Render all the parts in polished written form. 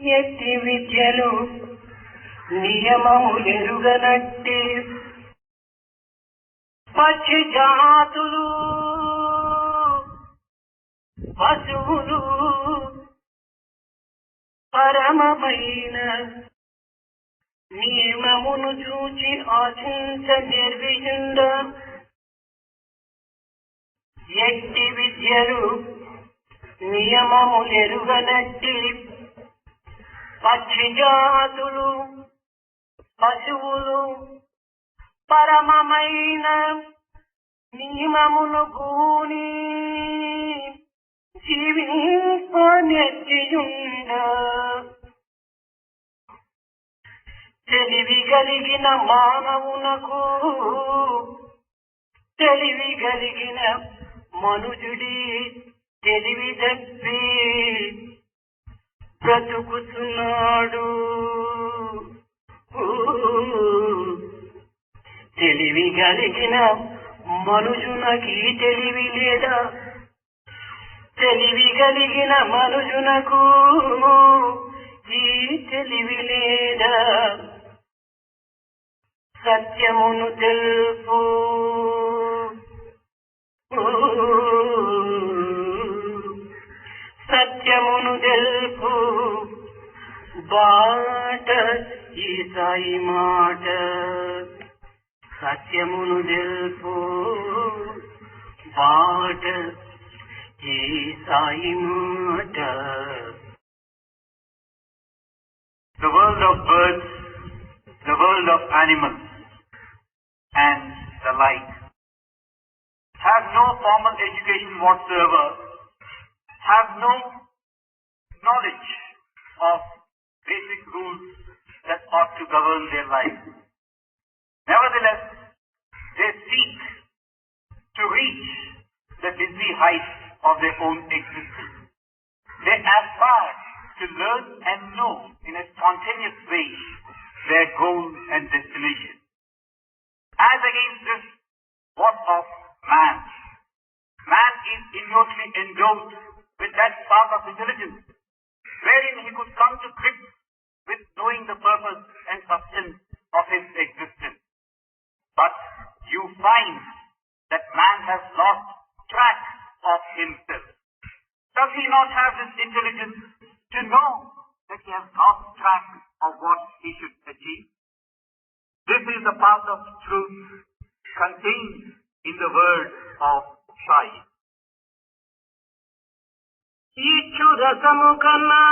ఎట్టి విద్యలు నియమములెరుగనట్టి పక్షి జాతులు పశువులు పరమమైన నియమమును చూచి ఆశించ నిర్విజుండ ఎట్టి విద్యలు నియమములెరుగనట్టి పక్షి జాతులు పశువులు పరమమైన నియమమును గూని జీవింపనెత్తియుండ తెలివి కలిగిన మానవునకు తెలివి కలిగిన మనుజుడి తెలివి తప్పి బ్రతుకుతున్నాడు. తెలివి కలిగిన మనుజునకి తెలివి లేదా? తెలివి కలిగిన మనుజునకు ఈ తెలివి లేదా? సత్యమును తెలుపు సత్యమును తెలుపు బాట ఈ సాయి మాట. సత్యమును తెలుపు బాట ఈ సాయి మాట. The world of birds, the world of animals, and the like have no formal education whatsoever, have no knowledge of basic rules that ought to govern their life. Nevertheless, they seek to reach the dizzy heights of their own existence. They aspire to learn and know in a spontaneous way their goal and destination. As against this, what of man? Man is innately endowed with that spark of intelligence wherein he could come to grips with knowing the purpose and substance of his existence. But you find that man has lost track of himself. Does he not have this intelligence to know that he has lost track of what he should achieve? This is the path of truth contained in the word of Sai. ఈచ్చు రసము కన్నా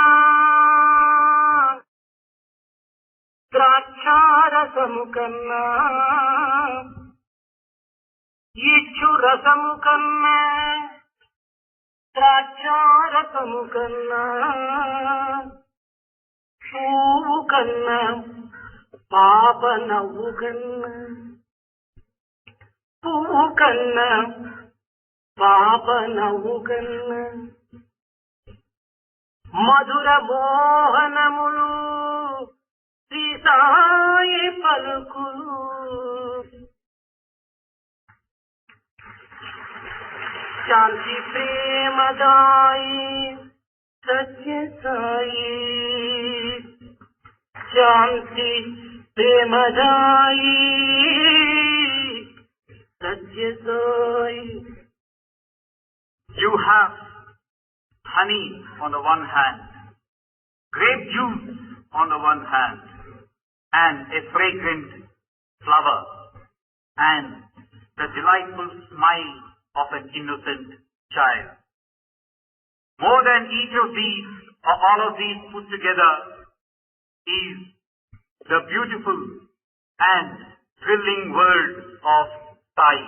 ద్రాక్షారసము కన్నా ఈచ్చు రసము కన్నా ద్రాక్షారసము కన్నా పువ్వు కన్నా పాప నవ్వు కన్నా పువ్వు కన్నా పాప నవ్వు కన్నా మధుర మోహనములు శ్రీ సాయి పలుకులు శాంతి ప్రేమదాయి సత్య సాయి శాంతి ప్రేమదాయి సత్య Sai. You have honey on the one hand, grape juice on the one hand, and a fragrant flower, and the delightful smile of an innocent child. More than each of these, or all of these put together, is the beautiful and thrilling word of Sai.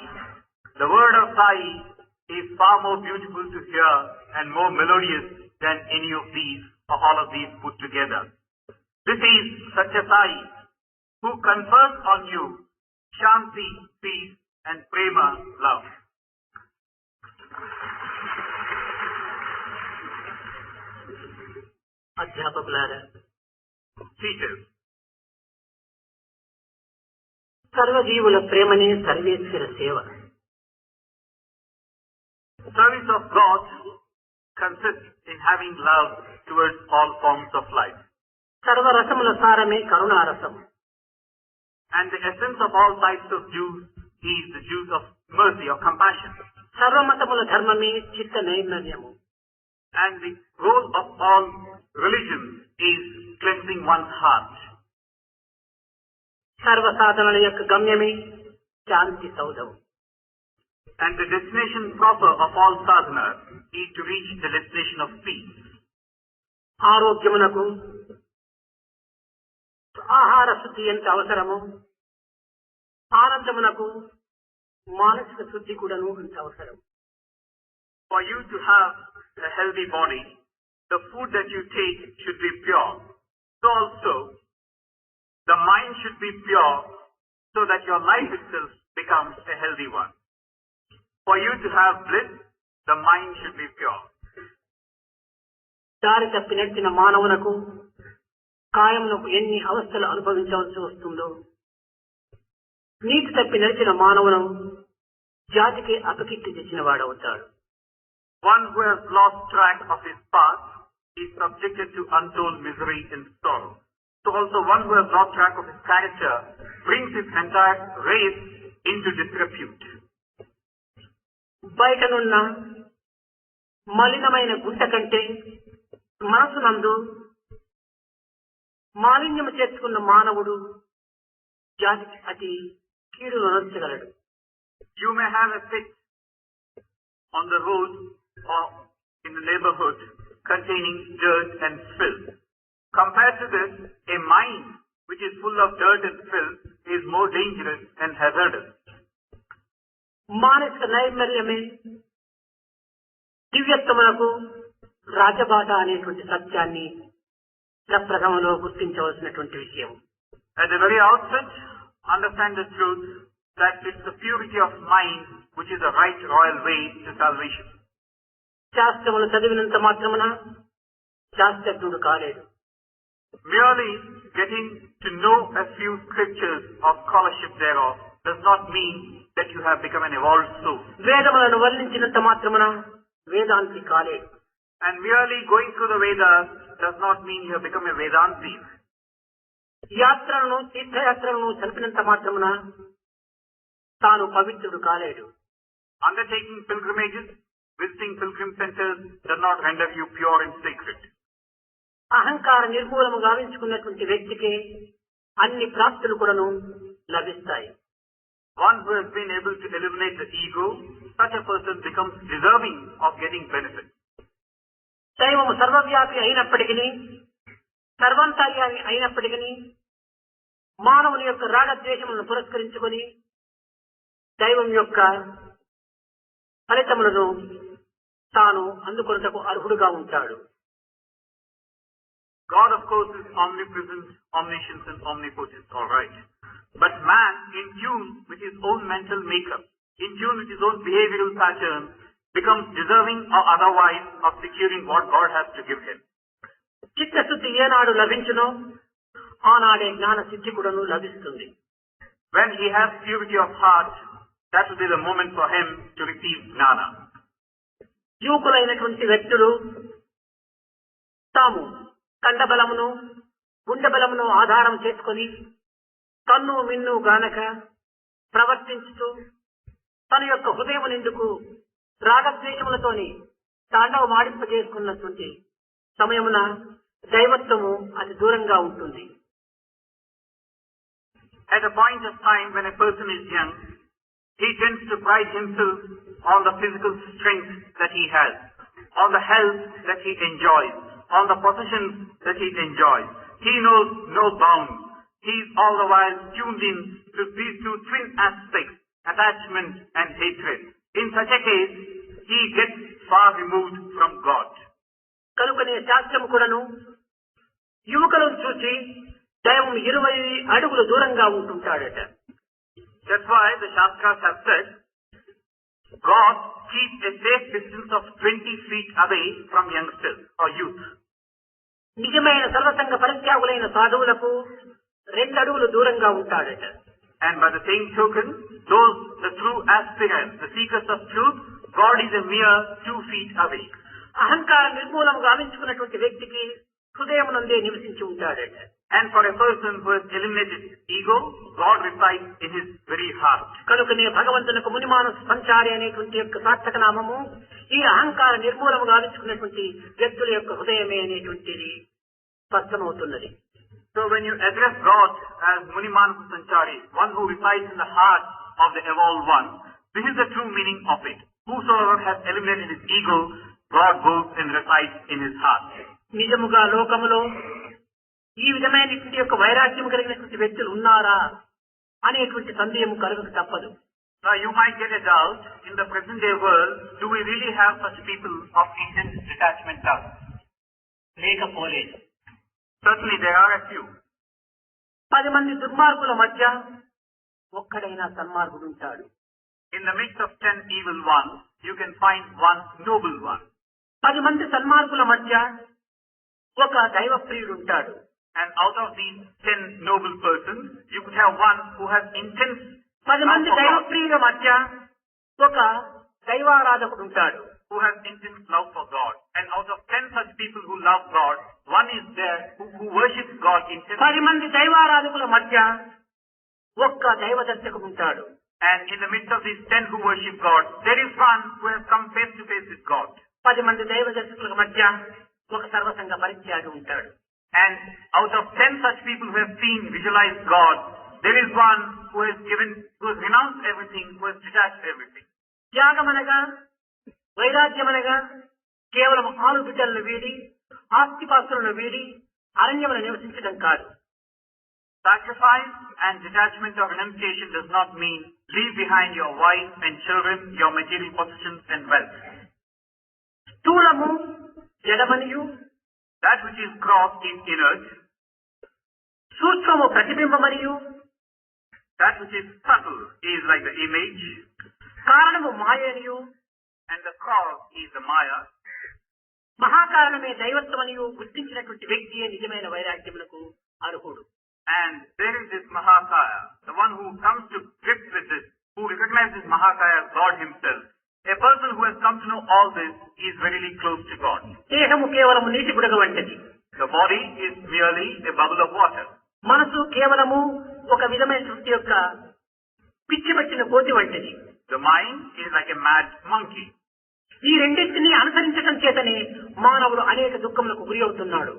The word of Sai is far more beautiful to hear and more melodious than any of these or all of these put together. This is Satya Sai, who confers on you Shanti, peace, and Prema, love. అధ్యాపకులారా, Teachers, సర్వజీవుల ప్రేమనే సర్వేశ్వర సేవ. service of God consists in having love towards all forms of life. సర్వరసముల సారమే కరుణారసం. And the essence of all types of juice is the juice of mercy or compassion. సర్వమతముల ధర్మమే చిత్త నైర్మల్యము. And the role of all religions is cleansing one's heart. సర్వ సాధనల యొక్క గమ్యమే శాంతి సౌధం. And the destination proper of all sadhanas is to reach the destination of peace. ఆరోగ్యమునకు ఆహార శుద్ధి ఎంత అవసరమో, ఆనందమునకు మానసిక శుద్ధి కూడాను అంత అవసరం. For you to have a healthy body, the food that you take should be pure. So also, the mind should be pure so that your life itself becomes a healthy one. For you to have bliss, the mind should be pure. దారి తప్పి నడిచిన మానవునకు కాయమునకు ఎన్ని అవస్థలు అనుభవించవలసి వస్తుందో, నీతి తప్పి నడిచిన మానవును జాతికి అపకీర్తి తెచ్చిన వాడవుతాడు. One who has lost track of his path is subjected to untold misery and sorrow. So also one who has lost track of his character brings his entire race into disrepute. బయటనున్న మలినమైన గుంట కంటే మనసునందు మాలిన్యము చేర్చుకున్న మానవుడు జాతికి అతి కీడును నొచ్చగలడు. You may have a pit on the road or in the neighborhood containing dirt and filth. Compared to this, a mind which is full of dirt and filth is more dangerous and hazardous. మానసిక నైర్మల్యమే దివ్యత్వమునకు రాజబాట అనేటువంటి సత్యాన్ని ప్రప్రథమంలో గుర్తించవలసినటువంటి విషయం. At the very outset, understand the truth that it's the purity of mind which is the right royal way to salvation. శాస్త్రములు చదివినంత మాత్రమున శాస్త్రజ్ఞుడు కాలేడు. Merely getting to know a few scriptures or scholarship thereof does not mean that you have become an evolved soul. వేదములను వర్ణించినంత మాత్రమున వేదాంతి కాలేడు. And merely going through the Vedas does not mean you have become a Vedanti. యాత్రలను తీర్థయాత్రలను చనిపినంత మాత్రమున తాను పవిత్రుడు కాలేడు. Undertaking pilgrimages, visiting pilgrim centers does not render you pure and sacred. అహంకార నిర్మూలము గావించుకున్నటువంటి వ్యక్తికి అన్ని ప్రాప్తులు కూడాను లభిస్తాయి. One who has been able to eliminate the ego, such a person becomes deserving of getting benefit. దైవము సర్వవ్యాపి అయినప్పటికీ, సర్వాంతర్యామి అయినప్పటికీ మానవుని యొక్క రాగద్వేషములను పురస్కరించుకొని దైవం యొక్క ఫలితములను తాను అందుకొనుటకు అర్హుడుగా ఉంటాడు. God, of course, is omnipresent, omniscient, and omnipotent, all right. But man, in tune with his own mental makeup, in tune with his own behavioral pattern, becomes deserving or otherwise of securing what God has to give him. చిత్తశుద్ధి ఏనాడు లభించునో ఆనాడే జ్ఞాన సిద్ధి కూడాను లభిస్తుంది. When he has purity of heart, that will be the moment for him to receive gnana. యువకులైనటువంటి వ్యక్తులు తాము కండబలమును గుండెబలమును ఆధారం చేసుకొని కన్ను మిన్ను గానక ప్రవర్తించుతూ తన యొక్క హృదయం నిండుకు రాగద్వేషములతోని తాండవ మాడింపజేసుకున్నటువంటి సమయమున దైవత్వము అతి దూరంగా ఉంటుంది. At a point of time when a person is young, he tends to pride himself on the physical strength that he has, on the health that he enjoys, on the possessions that he enjoys. He knows no bounds. He is all the while tuned in to these two twin aspects, attachment and hatred. In such a case, he gets far removed from God. కనుకనే శాస్త్రము కూడాను యువకులను చూసి దైవం 20 అడుగులు దూరంగా ఉంటుంటాడట. That's why the Shastras have said, God keeps a safe distance of 20 feet away from youngsters or youth. నిజమైన సర్వసంగ పరిత్యాగులైన సాధువులకు 2 అడుగులు దూరంగా ఉంటాడట. And by the same token, those, the true aspirants, the seekers of truth, God is a mere 2 feet away. అహంకార నిర్మూలన గావించుకున్నటువంటి వ్యక్తికి హృదయం నందే నివసించి ఉంటాడట. And for a person who has eliminated his ego, God resides in his very heart. కనుకనే భగవంతునికి మునిమానస సంచారి అనేటువంటి యొక్క సార్థక నామము ఈ అహంకార నిర్మూలన గావించుకున్నటువంటి వ్యక్తుల యొక్క హృదయమే అనేటువంటిది స్పష్టమవుతున్నది. So when you address God as Munimanasa Sanchari, one who resides in the heart of the evolved one, this is the true meaning of it. Whosoever has eliminated his ego, God goes and resides in his heart. నిజముగా లోకములో ఈ విధమైనటువంటి యొక్క వైరాగ్యం కలిగినటువంటి వ్యక్తులు ఉన్నారా అనేటువంటి సందేహం కలుగక తప్పదు. Now you might get a doubt, in the present day world, do we really have such people of intense detachment love? లేకపోలేదు. Certainly there are a few. 10 మంది దుర్మార్గుల మధ్య ఒక్కడైనా సన్మార్గుడు ఉంటాడు. In the midst of 10 evil ones, you can find one noble one. 10 మంది సన్మార్గుల మధ్య ఒక దైవప్రియుడు ఉంటాడు. And out of these 10 noble persons, you could have one who has intense 10 మంది love for God, దైవప్రియుల మధ్య ఒక దైవారాధకుడు ఉంటాడు. who has intense love for God. And out of 10 such people who love God, one is there who worships God 10 intensely. మంది దైవారాధకుల మధ్య ఒక్క దైవదర్శకుడు ఉంటాడు. And in the midst of these 10 who worship God, there is one who has come face to face with God. 10 మంది దైవదర్శకుల మధ్య ఒక సర్వసంగ పరిత్యాగి ఉంటాడు. And out of 10 such people who have seen, visualized God, there is one who has renounced everything, who has detached everything. త్యాగమనగా వైరాగ్యమనగా కేవలం ఆలు బిడ్డలను వీడి ఆస్తిపాస్తులను వీడి అరణ్యమును నివసించడం కాదు. Sacrifice and detachment or renunciation does not mean leave behind your wife and children, your material possessions and wealth. స్థూలము జడమనియు That which is gross is inert. సూక్ష్మము ప్రతిబింబమనియు That which is subtle is like the image. కారణము మాయనియు And the cause is the Maya. మహాకారణమే దైవత్వమనియు గుర్తించినటువంటి వ్యక్తియే నిజమైన వైరాగ్యములకు అర్హుడు. And there is this Mahakaya, the one who comes to grips with this, who recognizes Mahakaya as God himself. A person who has come to know all this is verily close to God. దేహము కేవలము నీటి బుడగ వంటిది. The body is merely a bubble of water. మనసు కేవలము ఒక విధమైనటువంటి యొక్క పిచ్చి పట్టిన కోతి వంటిది. The mind is like a mad monkey. ఈ రెండింటినీ అనుసరించడం చేతనే మానవుడు అనేక దుఃఖములకు గురి అవుతున్నాడు.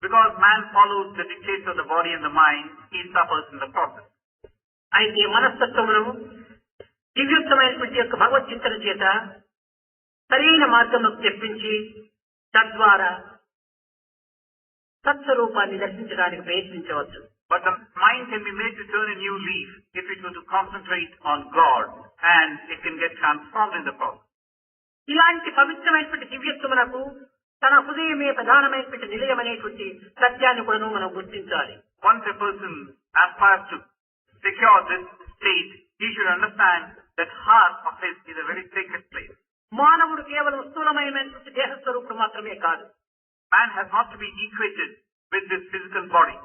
Because man follows the dictates of the body and the mind, he suffers in the process. అయితే మనస్తత్వమును దివ్యోత్తమైనటువంటి యొక్క భగవత్ చింతన చేత సరైన మార్గంలోకి తెప్పించి తద్వారా సత్స్వరూపాన్ని దర్శించడానికి ప్రయత్నించవచ్చు. But the mind can be made to turn a new leaf if it were to concentrate on God, and it can get transformed in the process. ఇలాంటి పవిత్రమైనటువంటి దివ్యత్వమునకు తన హృదయమే ప్రధానమైనటువంటి నిలయం అనేటువంటి సత్యాన్ని కూడా మనం గుర్తించాలి. Once a person aspires to secure this state, he should understand that heart of his is a very sacred place. మానవుడు కేవలం స్థూలమైనటువంటి దేహ స్వరూపుడు మాత్రమే కాదు. Man has not to be equated with this physical body.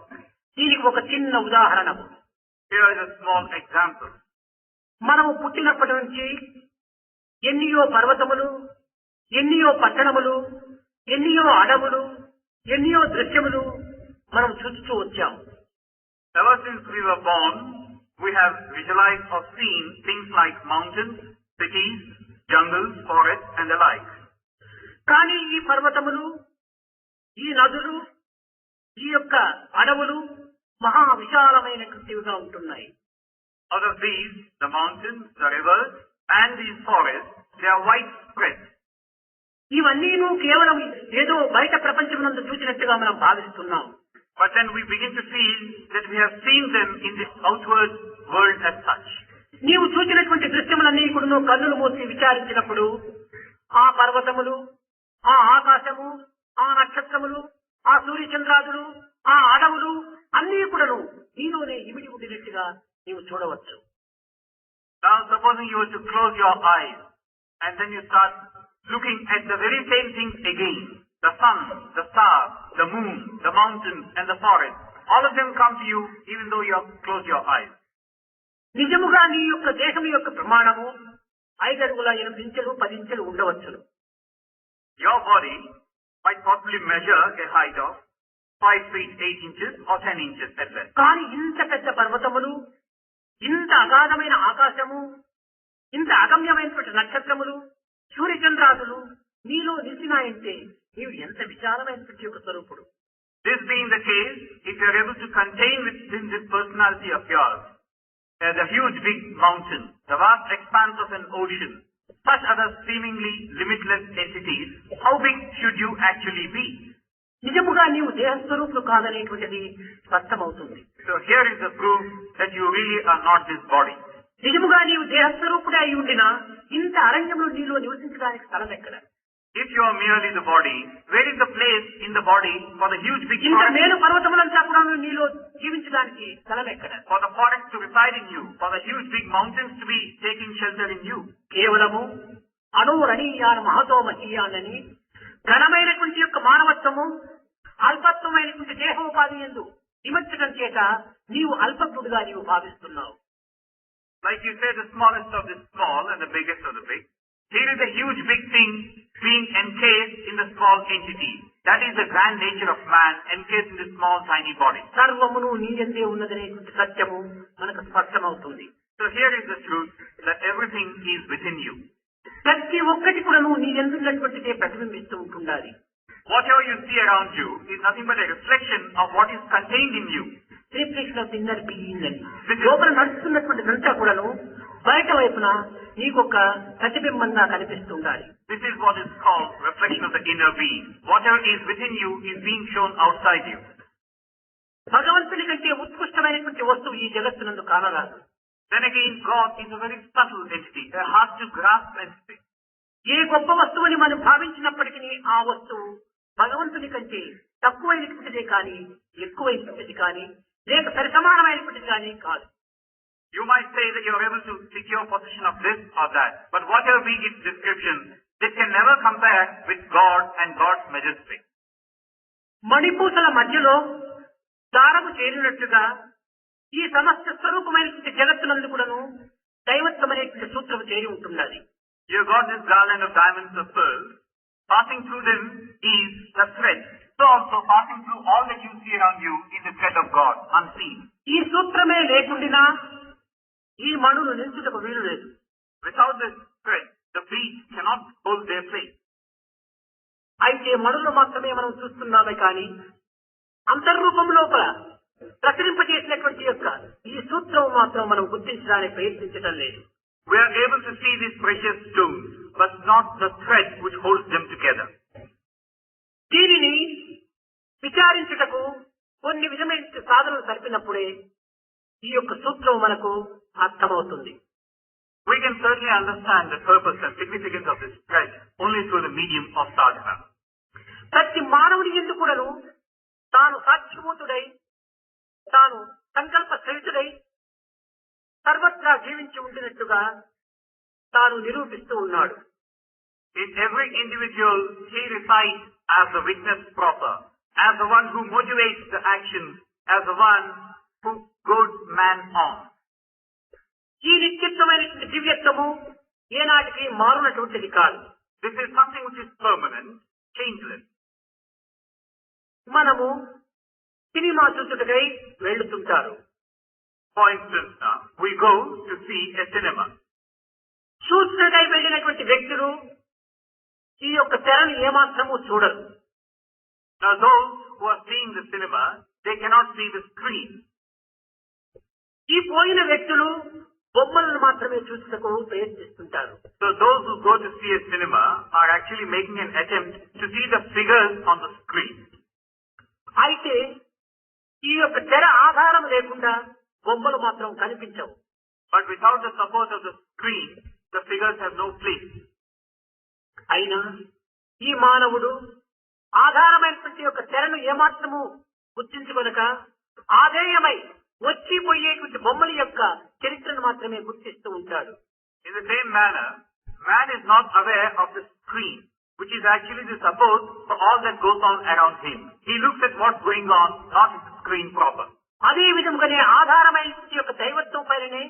దీనికి ఒక చిన్న ఉదాహరణ. Here is a small example. మనము పుట్టినప్పటి నుంచి ఎన్నియో పర్వతములు, ఎన్నియో పట్టణములు, ఎన్నియో అడవులు, ఎన్నియో దృశ్యములు మనం చూస్తూ వచ్చాము. Ever since we were born, we have visualized or seen things like mountains, cities, jungles, forests and the like. కానీ ఈ పర్వతములు, ఈ నదులు, ఈ యొక్క అడవులు మహా విశాలమైనటువంటివిగా ఉంటున్నాయి. Out of these, the mountains, the rivers and these forests, they are widespread. ఇవన్నీను కేవలం ఏదో బయట ప్రపంచమునందు చూసినట్టుగా మనం భావిస్తున్నాం. But then we begin to feel that we have seen them in this outward world as such. నీవు చూసినటువంటి దృశ్యములన్నీ కూడా నువ్వు కన్నులు మూసి విచారించినప్పుడు ఆ పర్వతములు, ఆ ఆకాశము, ఆ నక్షత్రములు, ఆ సూర్యచంద్రాదులు, ఆ అడవులు అన్నీ కూడాను నీలోనే ఇమిడి ఉండినట్టుగా నీవు చూడవచ్చు. Now supposing you were to close your eyes and then you start looking at the very same things again. The sun, the stars, the moon, the mountains and the forest. All of them come to you even though you have closed your eyes. నిజముగా నీ యొక్క దేశం యొక్క ప్రమాణము 5 అడుగుల 8 ఇంచులు 10 ఇంచులు ఉండవచ్చును. Your body might possibly measure a height of 5 feet 8 inches or 10 inches at best. కానీ ఇంత పెద్ద పర్వతములు, ఇంత అగాధమైన ఆకాశము, ఇంత అగమ్యమైనటువంటి నక్షత్రములు, సూర్యచంద్రాదులు నీలో నిలిచినాయంటే నీవు ఎంత విశాలమైనటువంటి ఒక స్వరూపుడు. This being the case, if you are able to contain within this personality of yours, the huge big mountain, the vast expanse of an ocean, such other seemingly limitless entities, how big should you actually be? నిజముగా నీవు దేహస్వరూపులు కాదనేటువంటిది స్పష్టమవుతుంది. So here is the proof that you really are not this body. నిజముగా నీవు దేహస్వరూపుడే అయి ఉండినా ఇంత అరణ్యంలో నీలో నివసించడానికి స్థలం ఎక్కడ? If you are merely the body, where is the place in the body for the huge big ఇంత forest? మేలు పర్వతములంతా కూడా నీలో జీవించడానికి స్థలం ఎక్కడ? For the forest to reside in you, for the huge big mountains to be taking shelter in you. కేవలము అణురణీయాన మహతో మహీయానని ఘనమైనటువంటి యొక్క మానవత్వము అల్పత్వమైనటువంటి దేహోపాధి యందు నిమజ్జనం చేత నీవు అల్పత్వుడుగా నీవు భావిస్తున్నావు. Like you say, the smallest of the small and the biggest of the big. Here is a huge big thing being encased in the small entity. That is the grand nature of man encased in the small tiny body. సర్వమును నీ యందే ఉన్నదనేటువంటి సత్యము మనకు స్పష్టమవుతుంది. So here is the truth that everything is within you. ప్రతి ఒక్కటి కూడా నువ్వు నీ ఎందున్నటువంటిదే ప్రతిబింబిస్తూ ఉంటుండాలి. Whatever you see around you is nothing but a reflection of what is contained in you. Reflection of inner being అని లోపల నడుస్తున్నటువంటిదంతా కూడాను బయట వైపున నీకొక ప్రతిబింబంగా కనిపిస్తుండాలి. This is what is called reflection of the inner being. Whatever is within you is being shown outside you. భగవంతుని కంటే ఉత్కృష్టమైనటువంటి వస్తువు ఈ జగత్తునందు కానరాదు. Then again, God is a very subtle entity, a hard to grasp entity. ఏ గొప్ప వస్తువుని మనం భావించినప్పటికీ ఆ వస్తువు భగవంతుని కంటే తక్కువైనటువంటిదే కానీ ఎక్కువైనటువంటిది కానీ లేక సరిసమానమైనటువంటిది కానీ కాదు. You might say that you are able to secure possession of this or that, but whatever be its description, this can never compare with God and God's majesty. మణిపూసల మధ్యలో దారము చేరినట్లుగా ఈ సమస్త స్వరూపమైనటువంటి జగత్తునందు కూడాను దైవత్వం అనేటువంటి సూత్రము చేరి ఉంటున్నది. You have got this garland of diamonds of pearls. Passing through them is the thread. So also passing through all that you see around you is the thread of God, unseen. ఈ సూత్రమే లేకుండినా ఈ మణులు నిల్చుటకు వీలు లేదు. Without this thread, the beads cannot hold their place. అయితే మణులు మాత్రమే మనం చూస్తున్నామే కానీ అంతర్రూపం లోపల ప్రసరింపజేసినటువంటి యొక్క ఈ సూత్రం మాత్రం మనం గుర్తించడానికి ప్రయత్నించడం లేదు. We are able to see these precious stones, but not the thread which holds them together. దీనిని విచారించుటకు కొన్ని విధమైన సాధనలు సరిపినప్పుడే ఈ యొక్క సూత్రం మనకు అర్థమవుతుంది. We can certainly understand the purpose and significance of this thread only through the medium of sadhana. ప్రతి మానవుని యందు కూడాను తాను సాక్షిభూతుడై తాను సంకల్ప సహితుడై సర్వత్రా జీవించి ఉండినట్టుగా తాను నిరూపిస్తూ ఉన్నాడు. In every individual, he resides as the witness proper, as the one who motivates the actions, as the one who goads man on. ఈ నిత్యత్వమైనటువంటి దివ్యత్వము ఏనాటికి మారునటువంటిది కాదు. This is something which is permanent, changeless. మనము సినిమా చూచుటకై వెళ్తుంటారు. For instance, now, we go to see a cinema. చూచుటకై వెళ్ళినటువంటి వ్యక్తులు ఈ యొక్క తెరను ఏమాత్రము చూడరు. Now those who are seeing the cinema, they cannot see the screen. ఈ పోయిన వ్యక్తులు బొమ్మలను మాత్రమే చూచుటకు ప్రయత్నిస్తుంటారు. So those who go to see a cinema are actually making an attempt to see the figures on the screen. అయితే ఈ యొక్క తెర ఆధారం లేకుండా బొమ్మలు మాత్రం కనిపించవు. But without the support of the screen, the figures have no place. అయినా ఈ మానవుడు ఆధారమైనటువంటి యొక్క తెరను ఏమాత్రము గుర్తించుకొనక ఆధేయమై వచ్చిపోయేటువంటి బొమ్మల యొక్క చరిత్రను మాత్రమే గుర్తిస్తూ ఉంటాడు. In the same manner, man is not aware of the screen, which is actually the support for all that goes on around him. He looks at what's going on, not at the screen proper. అదే విధముగానే ఆధారమైనటువంటి యొక్క దైవత్వం పైననే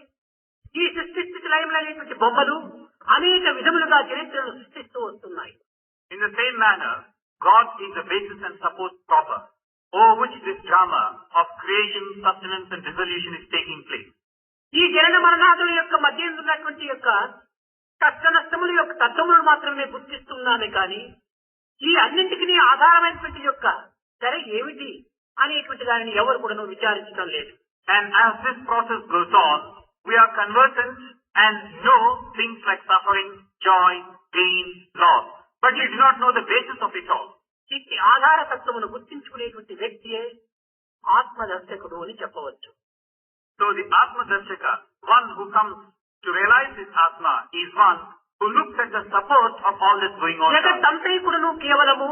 ఈ సృష్టి స్థితి లయములైనటువంటి బొమ్మలు అనేక విధములుగా చరిత్రను సృష్టిస్తూ వస్తున్నాయి. In the same manner, God is the basis and support proper, over which this drama of creation, sustenance and dissolution is taking place. ఈ జనన మరణాదుల యొక్క మధ్య ఉన్నటువంటి యొక్క కష్ట నష్టముల యొక్క తత్వములను మాత్రమే గుర్తిస్తున్నామే కానీ ఈ అన్నింటికి ఆధారమైనటువంటి యొక్క ధర ఏమిటి అనేటువంటి దానిని ఎవరు కూడా విచారించడం లేదు. And as this process goes on, we are conversant and know things like suffering, joy, gain, loss. But we do not know the basis of it all. ఈ ఆధార తత్వమును గుర్తించుకునేటువంటి వ్యక్తియే ఆత్మదర్శకుడు అని చెప్పవచ్చు. So the Atma Darshaka, one who comes to realize his Atma, is one who looks at the support of all that's going on. జగత్తంతా కూడాను కేవలము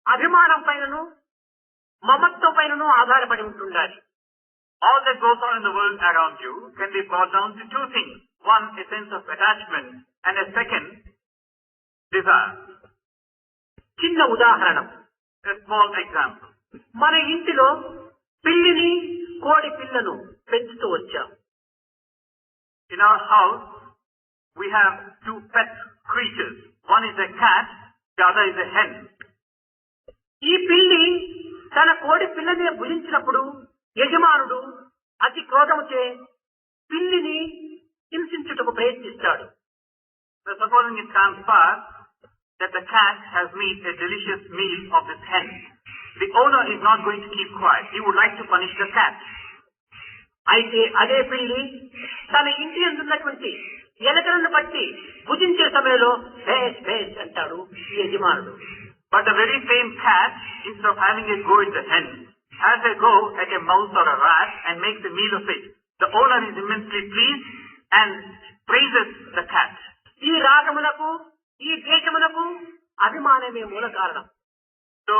అభిమానం పైనను మమత్వం పైనను ఆధారపడి ఉంటుండాలి. All that goes on in the world around you can be brought down to two things. One, a sense of attachment, and a second, desire. చిన్న ఉదాహరణ, A small example. మన ఇంటిలో పిల్లిని కోడి పిల్లను పెంచుతూ వచ్చాం. In our house, we have two pet creatures. One is a cat, the other is a hen. ఈ పిల్లి తన కోడి పిల్లని భుజించినప్పుడు యజమానుడు అతి క్రోధముచే పిల్లిని హింసించుటకు ప్రయత్నిస్తాడు. Supposing it transpires that the cat has made a delicious meal of this hen, the owner is not going to keep quiet. He would like to punish the cat. అయితే అదే పిల్లి తన ఇంటి అందున్నటువంటి ఎలకలను బట్టి భుజించే సమయంలో భేష్ భేష్ అంటాడు ఈ యజమానుడు. But the very same cat, instead of having a go at the hen, has a go at a mouse or a rat and makes a meal of it. The owner is immensely pleased and praises the cat. ఈ రాగములకు ఈ ద్వేషములకు అభిమానమే మూల కారణం. So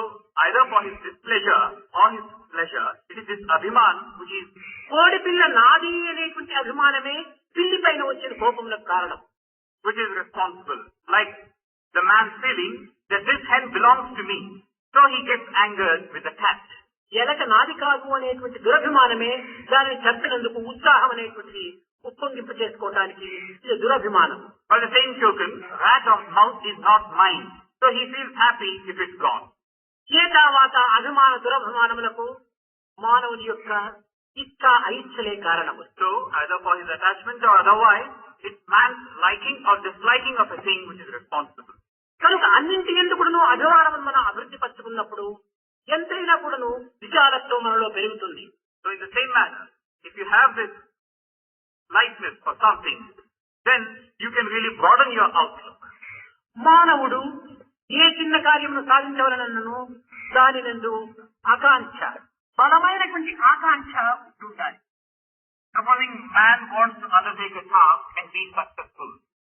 either for his displeasure or his pleasure, it is this abhiman which is కోడి పిల్ల నాది అనేటువంటి అభిమానమే పిల్లి పైన వచ్చిన కోపములకు కారణం. which is responsible. Like the man feeling that this hen belongs to me, so he gets angered with the cat. ఎలక నాది కాదు అనేటువంటి దురభిమానమే దానిని చంపినందుకు ఉత్సాహం అనేటువంటి ఉప్పొంగింపు చేసుకోవడానికి ఇది దురభిమానం. By the same token, rat or mouse is not mine, so he feels happy if it's gone. ఏ తర్వాత అభిమాన దురభిమానములకు మానవుని యొక్క ఇచ్చ అయిచ్చలే కారణము. So either for his attachment or otherwise, it's man's liking or disliking of a thing which is responsible. కనుక అన్నింటి ఎందుకును అభిమానం మనం అభివృద్ధి పరుచుకున్నప్పుడు ఎంతైనా కూడాను విచారత్వం మనలో పెరుగుతుంది. So in the same manner, if you have this likeness for something, then you can really broaden your outlook. మానవుడు ఏ చిన్న కార్యమును సాధించవలనను దాని నందు ఆకాంక్ష, బలమైనటువంటి ఆకాంక్ష ఉండాలి. Supposing man wants to undertake a task and be successful,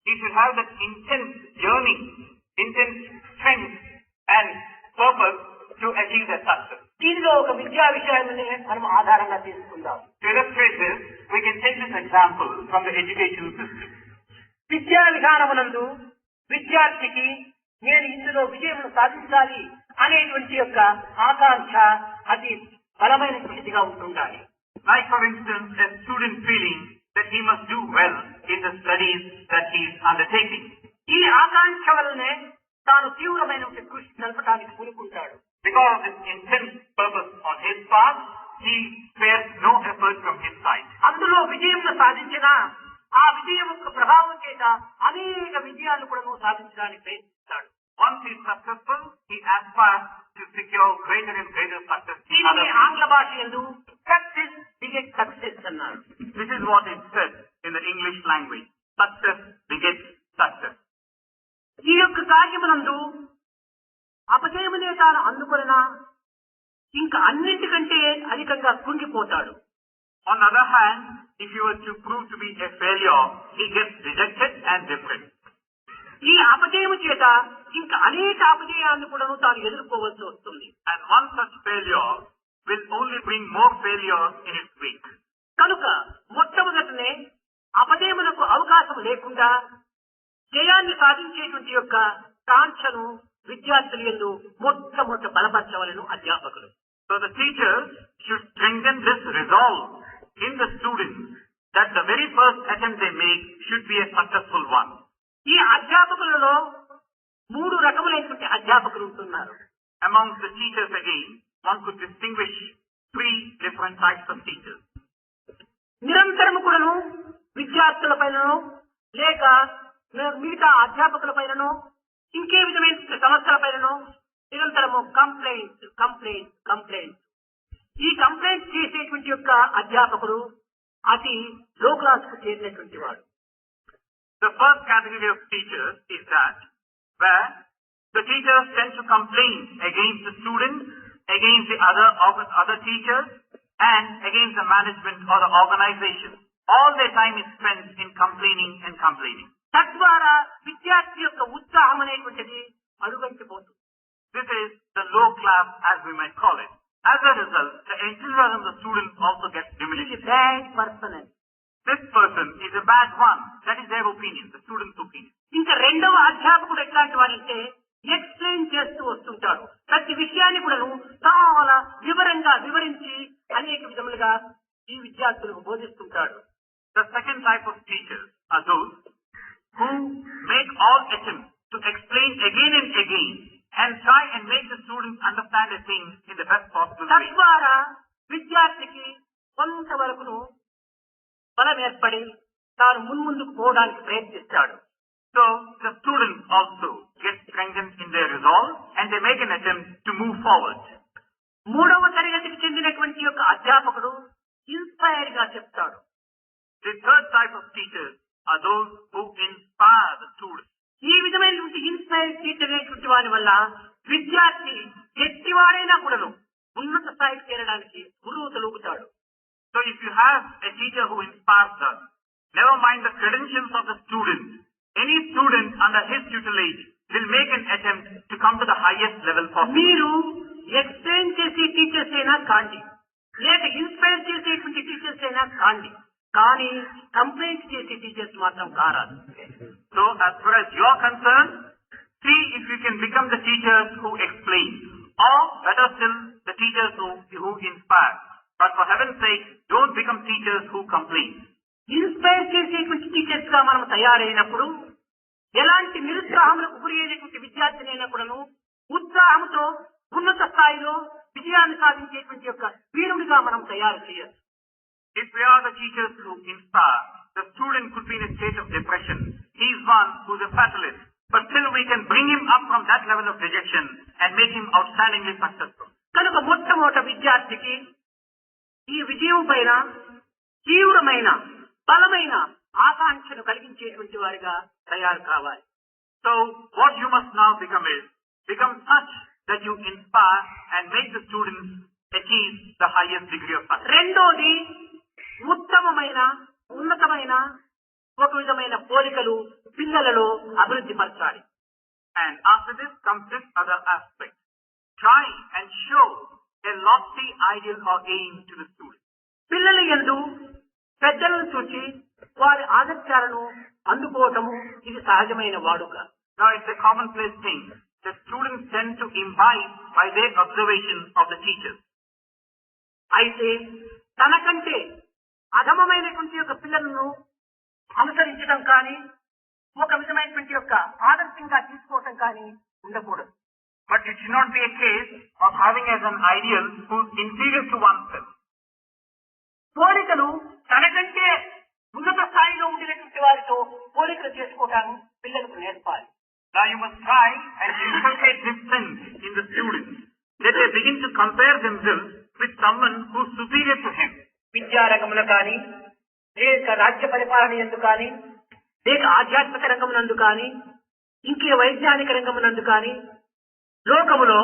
he should have that intense yearning, intense strength and purpose to achieve that success. దీనిలో ఒక విద్యా విషయాన్ని మనం ఆధారంగా తీసుకుందాం. To illustrate this, we can take this example from the education system. విద్యా విధానమునందు విద్యార్థికి నేను ఇందులో విజయం సాధించాలి అనేటువంటి యొక్క ఆకాంక్ష అతి బలమైనటువంటిదిగా ఉంటుండాలి. Like for instance, a student feeling that he must do well in the studies that he is undertaking. ఈ ఆకాంక్ష వల్లనే తాను తీవ్రమైన కృషి నడపడానికి పూనుకుంటాడు. Because of this intense purpose on his part, he spares no effort from his side. అందులో విజయం సాధించిన ఆ విజయం యొక్క ప్రభావం చేత అనేక విజయాలు కూడా సాధించడానికి ప్రయత్నిస్తాడు. Once he is successful, he aspires to secure greater and greater success. దీనిని ఆంగ్ల భాష యందు సక్సెస్ బిగెట్ సక్సెస్ అన్నారు. This is what is said in the English language. Success begets success. ఈ యొక్క కార్యమునందు అపజయమునే తాను అందుకొనినా ఇంకా అన్నింటికంటే అధికంగా కుంగిపోతాడు. On the other hand, if you were to prove to be a failure, he gets rejected and depressed. ఈ అపజయము చేత ఇంకా అనేక అపజయాలను కూడా తాను ఎదుర్కోవాల్సి వస్తుంది. And one such failure will only bring more failures in its wake. కనుక మొట్టమొదటనే అపజయమునకు అవకాశం లేకుండా జయాన్ని సాధించేటువంటి యొక్క కాంక్షను విద్యార్థులు యందు మొట్టమొదట బలపరచవలెను అధ్యాపకులు. So the teachers should strengthen this resolve in the students that the very first attempt they make should be a successful one. ఈ అధ్యాపకులలో మూడు రకములైనటువంటి అధ్యాపకులు ఉంటున్నారు. Amongst the teachers again, one could distinguish three different types of teachers. నిరంతరము కూడాను విద్యార్థుల పైననో లేక మిగతా అధ్యాపకుల పైననో ఇంకే విధమైన సమస్యల పైననో నిరంతరము కంప్లైంట్. ఈ కంప్లైంట్ చేసేటువంటి యొక్క అధ్యాపకుడు అతి లో క్లాస్ కు చేరినటువంటి వాడు. The first category of teachers is that where the teachers tend to complain against the student, against the other teachers, and against the management or the organization. All their time is spent in complaining. తద్వారా విద్యార్థి యొక్క ఉత్సాహం అనేటువంటిది అడుగంటిపోతుంది. This is the low class, as we might call it. As a result, the enthusiasm of the students also gets diminished. Bad person. This person is a bad one. That is their opinion, the student's opinion. ఇంకా రెండవ అధ్యాపకుడు ఎట్లాంటి వాడంటే explain చేస్తూ వస్తుంటాడు. ప్రతి విషయాన్ని కూడా చాలా వివరంగా వివరించి అనేక విధములుగా ఈ విద్యార్థులకు బోధిస్తుంటాడు. The second type of teachers are those who make all attempts to explain again and again and try and make the students understand a thing in the best possible way. తద్వారా విద్యార్థికి కొంతవరకును బలం ఏర్పడి తాను మున్ముందుకు పోవడానికి ప్రయత్నిస్తాడు. So the students also get strengthened in their resolve and they make an attempt to move forward. మూడవ తరగతికి చెందినటువంటి యొక్క అధ్యాపకుడు ఇన్స్పైర్ గా చెప్తాడు. The third type of teachers are those who inspire the students. ఈ విధమైనటువంటి ఇన్స్పైర్ టీచర్ అనేటువంటి వారి వల్ల విద్యార్థి ఎట్టివాడైనా కూడాను ఉన్నత స్థాయికి చేరడానికి గురువుతలుగుతాడు. So if you have a teacher who inspires us, never mind the credentials of the student, any student under his tutelage will make an attempt to come to the highest level possible. మీరు explain చేసే teachers అయినా కాండి, లేక inspire చేసేటువంటి teachers అయినా కాండి, కానీ complaint చేసే టీచర్స్ మాత్రం కారాదు. So as far as you are concerned, see if you can become the teachers who explain, or better still, the teachers who inspire. But for heaven's sake, don't become teachers who complain. Inspire చేసేటువంటి teachers గా మనం తయారైనప్పుడు ఎలాంటి నిరుత్సాహములకు గురి అయినటువంటి విద్యార్థినైనా కూడాను ఉత్సాహంతో ఉన్నత స్థాయిలో విజయాన్ని సాధించేటువంటి యొక్క వీరుడిగా మనం తయారు చేయొచ్చు. If we are the teachers who inspire, the student could be in a state of depression. He is one who is a fatalist. But still we can bring him up from that level of rejection and make him outstandingly successful. కనుక మొట్టమొదట విద్యార్థికి ఈ విజయం పైన తీవ్రమైన బలమైన ఆకాంక్షను కలిగించేటువంటి వారిగా తయారు కావాలి. So what you must now become such that you inspire and make the students achieve the highest degree of success. రెండోది ఉత్తమమైన ఉన్నతమైన ఒక విధమైన పోలికలు పిల్లలలో అభివృద్ధి పరచాలి. And after this comes this other aspect. Try and show a lofty ideal or aim to the student. పిల్లల యందు పెద్దలను చూచి వారి ఆదర్శాలను అందుకోవటము ఇది సహజమైన వాడుక. Now it's a commonplace thing. The students tend to imbibe by their observation of the teachers. అయితే తనకంటే అధమమైనటువంటి యొక్క పిల్లలను అనుసరించడం కానీ ఒక విధమైనటువంటి యొక్క ఆదర్శంగా తీసుకోవటం కానీ ఉండకూడదు. But it should not be a case of having as an ideal who is inferior to oneself. పోలికలు తనకంటే ఉన్నత స్థాయిలో ఉండేటువంటి వారితో పోలికలు చేసుకోవటాన్ని పిల్లలకు నేర్పాలి. Now you must try and inculcate this sense in the students that they begin to compare themselves with someone who is superior to him. విద్యారంగంలో కానీ లేక రాజ్య పరిపాలన యందు కానీ లేక ఆధ్యాత్మిక రంగమునందు కానీ ఇంకే వైజ్ఞానిక రంగమునందు కానీ లోకములో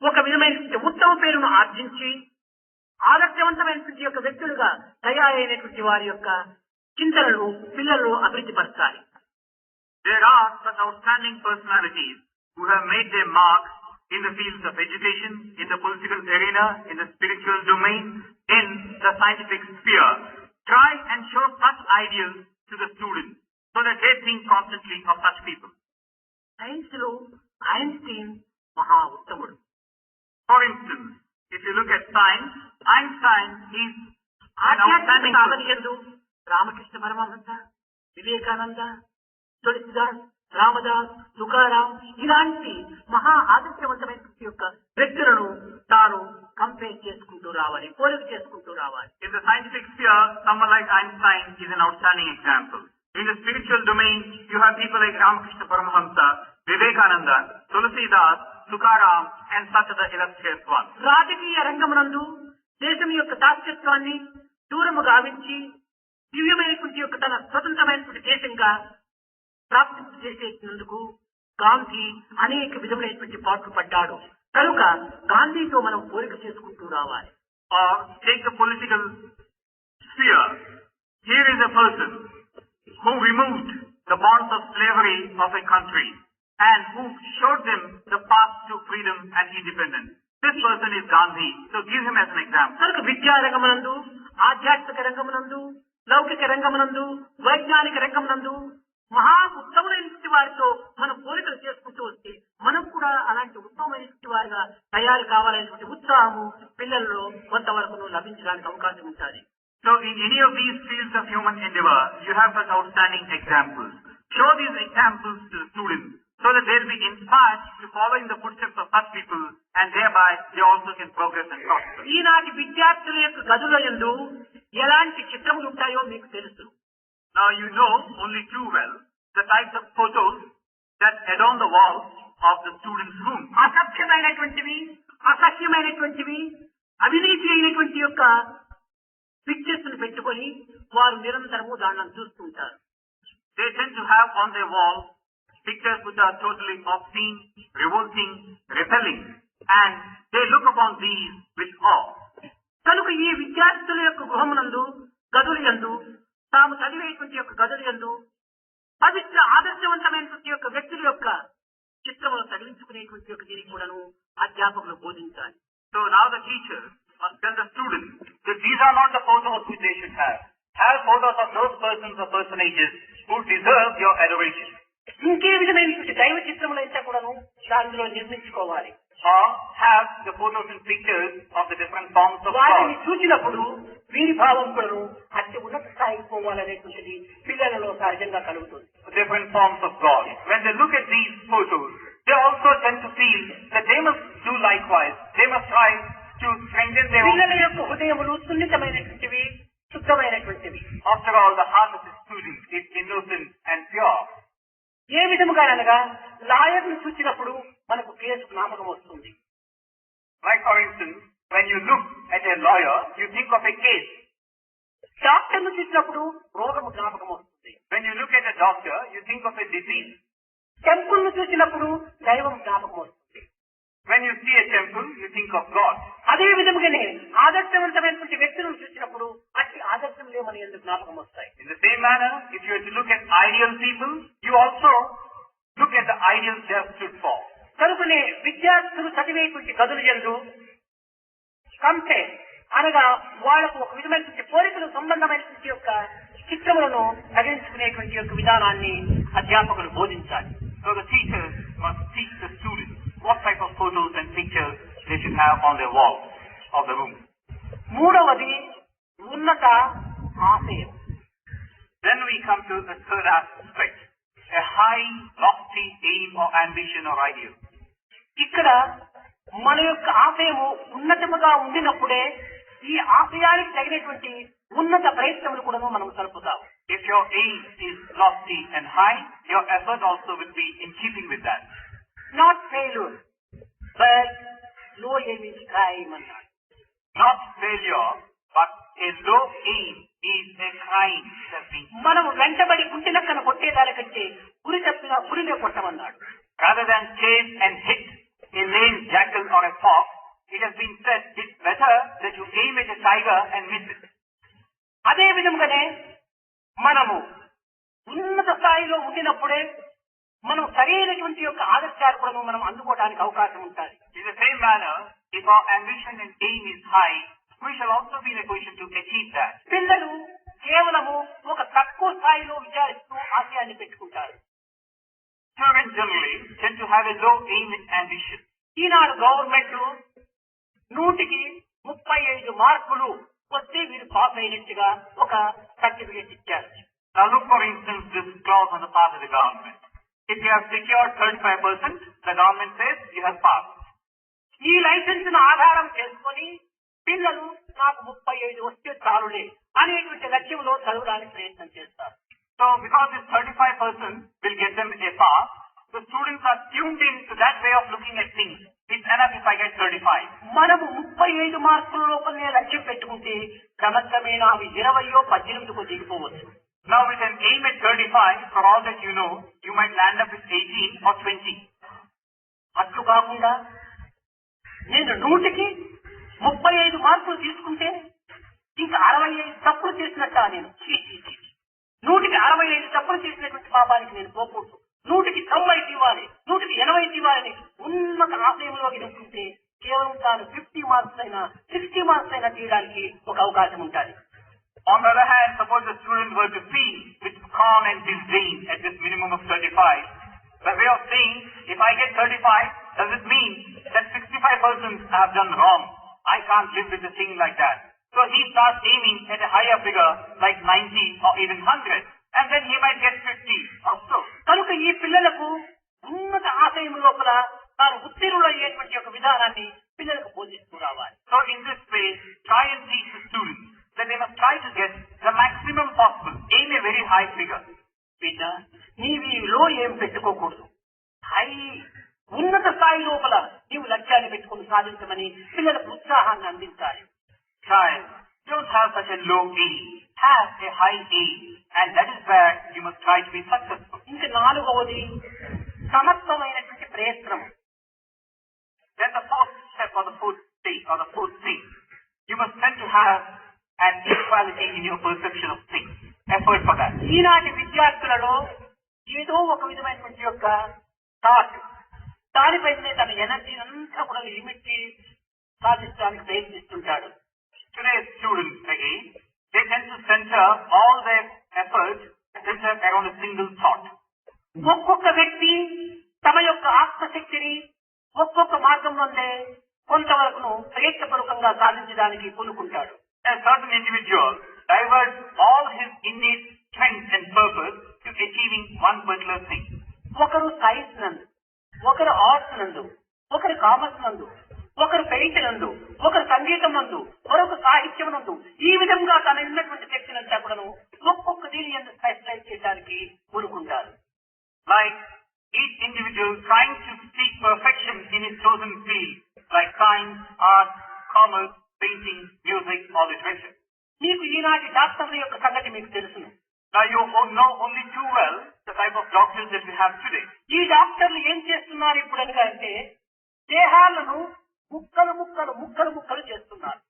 ఒక విధమైన ఉత్తమ పేరును ఆర్జించి ఆదర్శవంతమైనటువంటి యొక్క వ్యక్తులుగా తయారైనటువంటి వారి యొక్క చింతనను పిల్లలను అభివృద్ధి పరచాలి. There are such outstanding personalities who have made their marks in the fields of education, in the political arena, in the spiritual domain, in the scientific sphere. Try and show such ideals to the students so that they think constantly of such people. Science లో Einstein మహా ఉత్తముడు. For instance, if you look at science, Einstein is an outstanding person. Ramakrishna Paramahamsa, Vivekananda, Tulsidas Ramdas, Tukaram ఇలాంటి మహా ఆదర్శవంతమైన యొక్క వ్యక్తులను తాను compare చేసుకుంటూ రావాలి, పోలిక చేసుకుంటూ రావాలి. In the scientific sphere, someone like Einstein is an outstanding example. In the spiritual domain, you have people like Ramakrishna Paramahamsa, Vivekananda, Tulsidas, Tukaram, and such other illustrious ones. రాజకీయ రంగమునందు దేశం యొక్క దాస్యత్వాన్ని దూరము గావించి దివ్యమైనటువంటి యొక్క తన స్వతంత్రమైనటువంటి దేశంగా ప్రాప్తి చేసేందుకు గాంధీ అనేక విధములైనటువంటి పాట్లు పడ్డాడు. కనుక గాంధీతో మనం పోలిక చేసుకుంటూ రావాలి. Or take the political sphere. Here is a person who removed the bonds of slavery of a country and who showed them the path to freedom and independence. This person is Gandhi, so give him as an example. కనుక విద్యా రంగమునందు, ఆధ్యాత్మిక రంగమునందు, లౌకిక రంగమునందు, వైజ్ఞానిక రంగమునందు మహా ఉత్తమమైనటువంటి వారితో మనం పోలికలు చేసుకుంటూ వస్తే మనం కూడా అలాంటి ఉత్తమమైనటువంటి వారిగా తయారు కావాలనేటువంటి ఉత్సాహము పిల్లల్లో కొంతవరకు లభించడానికి అవకాశం ఉంటుంది. So in any of these fields of human endeavor, you have such outstanding examples. Show these examples to the students so that they will be inspired to follow in the footsteps of such people, and thereby they also can progress and prosper. ఈనాటి విద్యార్థుల యొక్క గదుల యందు ఎలాంటి చిత్రములు ఉంటాయో మీకు తెలుసు. Now you know only too well the types of photos that adorn the walls of the students' room. అసఖ్యమైనటువంటివి, అసహ్యమైనటువంటివి, అవినీతి అయినటువంటి యొక్క పిక్చర్స్ ను పెట్టుకొని వారు నిరంతరము దాన్ని చూస్తుంటారు. They tend to have on their walls pictures which are totally obscene, revolting, repelling, and they look upon these with awe. కనుక ఈ విద్యార్థుల యొక్క గృహమునందు, గదుల యందు, తాము చదివేటువంటి యొక్క గదుల యందు పవిత్ర ఆదర్శవంతమైనటువంటి యొక్క వ్యక్తుల యొక్క చిత్రములు తగిలించుకునేటువంటి యొక్క దీనికి కూడాను అధ్యాపకులు బోధించాలి. So now the teacher must tell the students that these are not the photos which they should have. Have photos of those persons or personages who deserve your adoration. ఇంకే విధమైనటువంటి దైవ చిత్రములైతే కూడాను దానిలో నిర్మించుకోవాలి. Or have the photos and pictures of the different forms of వాటిని God. చూసినప్పుడు వీరి భావం కూడాను అతి ఉన్నత స్థాయికి పోవాలనేటువంటిది పిల్లలలో సహజంగా కలుగుతుంది. Different forms of God. When they look at these photos, they also tend to feel that they must do likewise. They must try to strengthen their own. పిల్లల యొక్క హృదయములు సున్నితమైనటువంటివి, శుద్ధమైనటువంటివి. After all, the heart of the student is innocent and pure. ఏ విధముగా అనగా లాయర్ను చూసినప్పుడు మనకు case జ్ఞాపకం వస్తుంది. Like for instance, when you look at a lawyer, you think of a case. డాక్టర్ను చూసినప్పుడు రోగము జ్ఞాపకం వస్తుంది. When you look at a doctor, you think of a disease. టెంపుల్ను చూసినప్పుడు దైవం జ్ఞాపకం వస్తుంది. When you see a temple, you think of God. అదే విధముగానే ఆదర్శవంతమైనటువంటి వ్యక్తులను చూసినప్పుడు అట్టి ఆదర్శం లేమని ఎందుకు జ్ఞాపకం వస్తాయి. In the same manner, if you were to look at ideal people, you also look at the ideals they have stood for. కనుకనే విద్యార్థులు చదివేటువంటి గదులు యందు కంపేర్ అనగా వాళ్లకు ఒక విధమైనటువంటి పోలికలు సంబంధమైనటువంటి యొక్క చిత్రములను తగిలించుకునేటువంటి యొక్క విధానాన్ని అధ్యాపకులు బోధించాలి. So the teachers must teach the students what type of photos and pictures they should have on their walls of the room. మూడవది ఉన్నత ఆశయం. Then we come to the third aspect, a high, lofty aim or ambition or ideal. ఇక్కడ మన యొక్క ఆశయము ఉన్నతముగా ఉండినప్పుడే ఈ ఆశయానికి తగినటువంటి ఉన్నత ప్రయత్నములు కూడా మనం సలుపుతాం. If your aim is lofty and high, your effort also will be in keeping with that. Not failure but లో ఎయిమ్ ఇస్ క్రైమ్ అన్నాడు. Not failure, but a low aim is a crime that has been. మనం వెంటబడి గుంటెలక్కన కొట్టేదానికంటే గురి తప్పిన గురినే కొట్టమన్నాడు. Rather than chase and hit a lame jackal or a fox, it has been said it's better that you aim at a tiger and miss it. అదే విధంగానే మనము ఉన్నత స్థాయిలో ఉండినప్పుడే మనం సరైనటువంటి యొక్క ఆదర్శాలు కూడా మనం అందుకోవడానికి అవకాశం ఉంటుంది. In the same manner, if our ambition and aim is high, we shall also be in a position to achieve that. పిల్లలు కేవలము ఒక తక్కువ స్థాయిలో విచారిస్తూ ఆశయాన్ని పెట్టుకుంటారు. Children generally tend to have a low aim and ambition. ఈనాడు government 100కి 35 మార్కులు వస్తే వీరు పాస్ అయినట్టుగా ఒక సర్టిఫికేట్ ఇచ్చారు. Now look for instance this clause on the part of the government. If you have secured 35%, the government says you have passed. ఈ licence ను ఆధారం చేసుకొని పిల్లలు నాకు 35 వస్తే చాలులే అనేటువంటి లక్ష్యంలో చదవడానికి ప్రయత్నం చేస్తారు. So because this 35% will get them a pass, the students are tuned in to that way of looking at things. It's enough if I get 35. మనము 35 మార్కుల లోపలనే లక్ష్యం పెట్టుకుంటే క్రమక్రమేణా అవి 20 18 దిగిపోవచ్చు. Now with an aim at 35, for all that you know, you might land up with 18 or 20. అట్లు కాకుండా నేను 100కి 35 మార్కులు తీసుకుంటే ఇంకా 65 తప్పులు చేసినట్ట నేను. 100కి 65 తప్పులు చేసినటువంటి పాపానికి నేను పోకూడదు. 100కి 90 ఇవ్వాలి, 100కి 80 ఇవ్వాలని ఉన్నత ఆశయంలో ఎదుర్కొంటే కేవలం తాను 50 మార్క్స్ అయినా 60 మార్క్స్ అయినా తీయడానికి ఒక అవకాశం ఉంటుంది. On the other hand, suppose the student were to feel with calm and disdain at this minimum of 35, the way of saying, if I get 35, does it mean that 65% I have done wrong? I can't live with a thing like that. So he starts aiming at a higher figure like 90 or even 100, and then he might get 50 or so. కనుక ఈ పిల్లలకు ఉన్నత ఆశయం లోపల తాను ఉత్తీర్ణులయ్యేటువంటి ఒక విధానాన్ని పిల్లలకు బోధిస్తూ రావాలి. So in this way, try and teach the students that they must try to get the maximum possible, aim a very high figure. బిడ్డ, నీవిలో ఏం పెట్టుకోకూడదు. హై ఉన్నత స్థాయి లోపల నీవు లక్ష్యాన్ని పెట్టుకుని సాధించమని పిల్లలకు ఉత్సాహాన్ని అందించాలి. Child, don't have such a low aim. Have a high aim, and that is where you must try to be successful. ఇంకా 4వది సమత్వమైనటువంటి ప్రయత్నం. Then the fourth step or the fourth thing or the fourth thing, you must tend to have an equality in your perception of things. Effort for that. ఈనాటి విద్యార్థులలో ఏదో ఒక విధమైనటువంటి యొక్క thought, దానిపైనే తన ఎనర్జీ అంతా కూడా లిమిట్ సాధించడానికి ప్రయత్నిస్తుంటాడు. Today's students, again, they tend to center all their efforts around a single thought. ఒక్కొక్క వ్యక్తి తమ యొక్క ఆత్మశక్తిని ఒక్కొక్క మార్గంలోనే కొంతవరకును ప్రయత్నపూర్వకంగా సాధించడానికి పూనుకుంటాడు. A certain individual diverts all his innate strength and purpose to achieving one particular thing. ఒకరు సైన్స్ నందు, ఒకరు ఆర్ట్స్ నందు, ఒకరు కామర్స్ నందు, ఒకరు పెయింట్ నందు, ఒకరు సంగీతం నందు, మరొక సాహిత్యం నందు, ఈ విధంగా తన ఉన్నటువంటి శక్తినంతా కూడాను ఒక్కొక్క దీని యందు స్పెషలైజ్ చేయడానికి పూనుకుంటారు. Like each individual trying to seek perfection in his chosen field, like science, art, commerce, painting, music, or literature. మీకు ఈనాటి డాక్టర్ల యొక్క సంగతి మీకు తెలుసును. Now you know only too well the type of doctors that we have today. ఈ డాక్టర్లు ఏం చేస్తున్నారు ఇప్పుడు అంటే దేహాలను ముక్కలు ముక్కలు ముక్కలు ముక్కలు చేస్తున్నారు.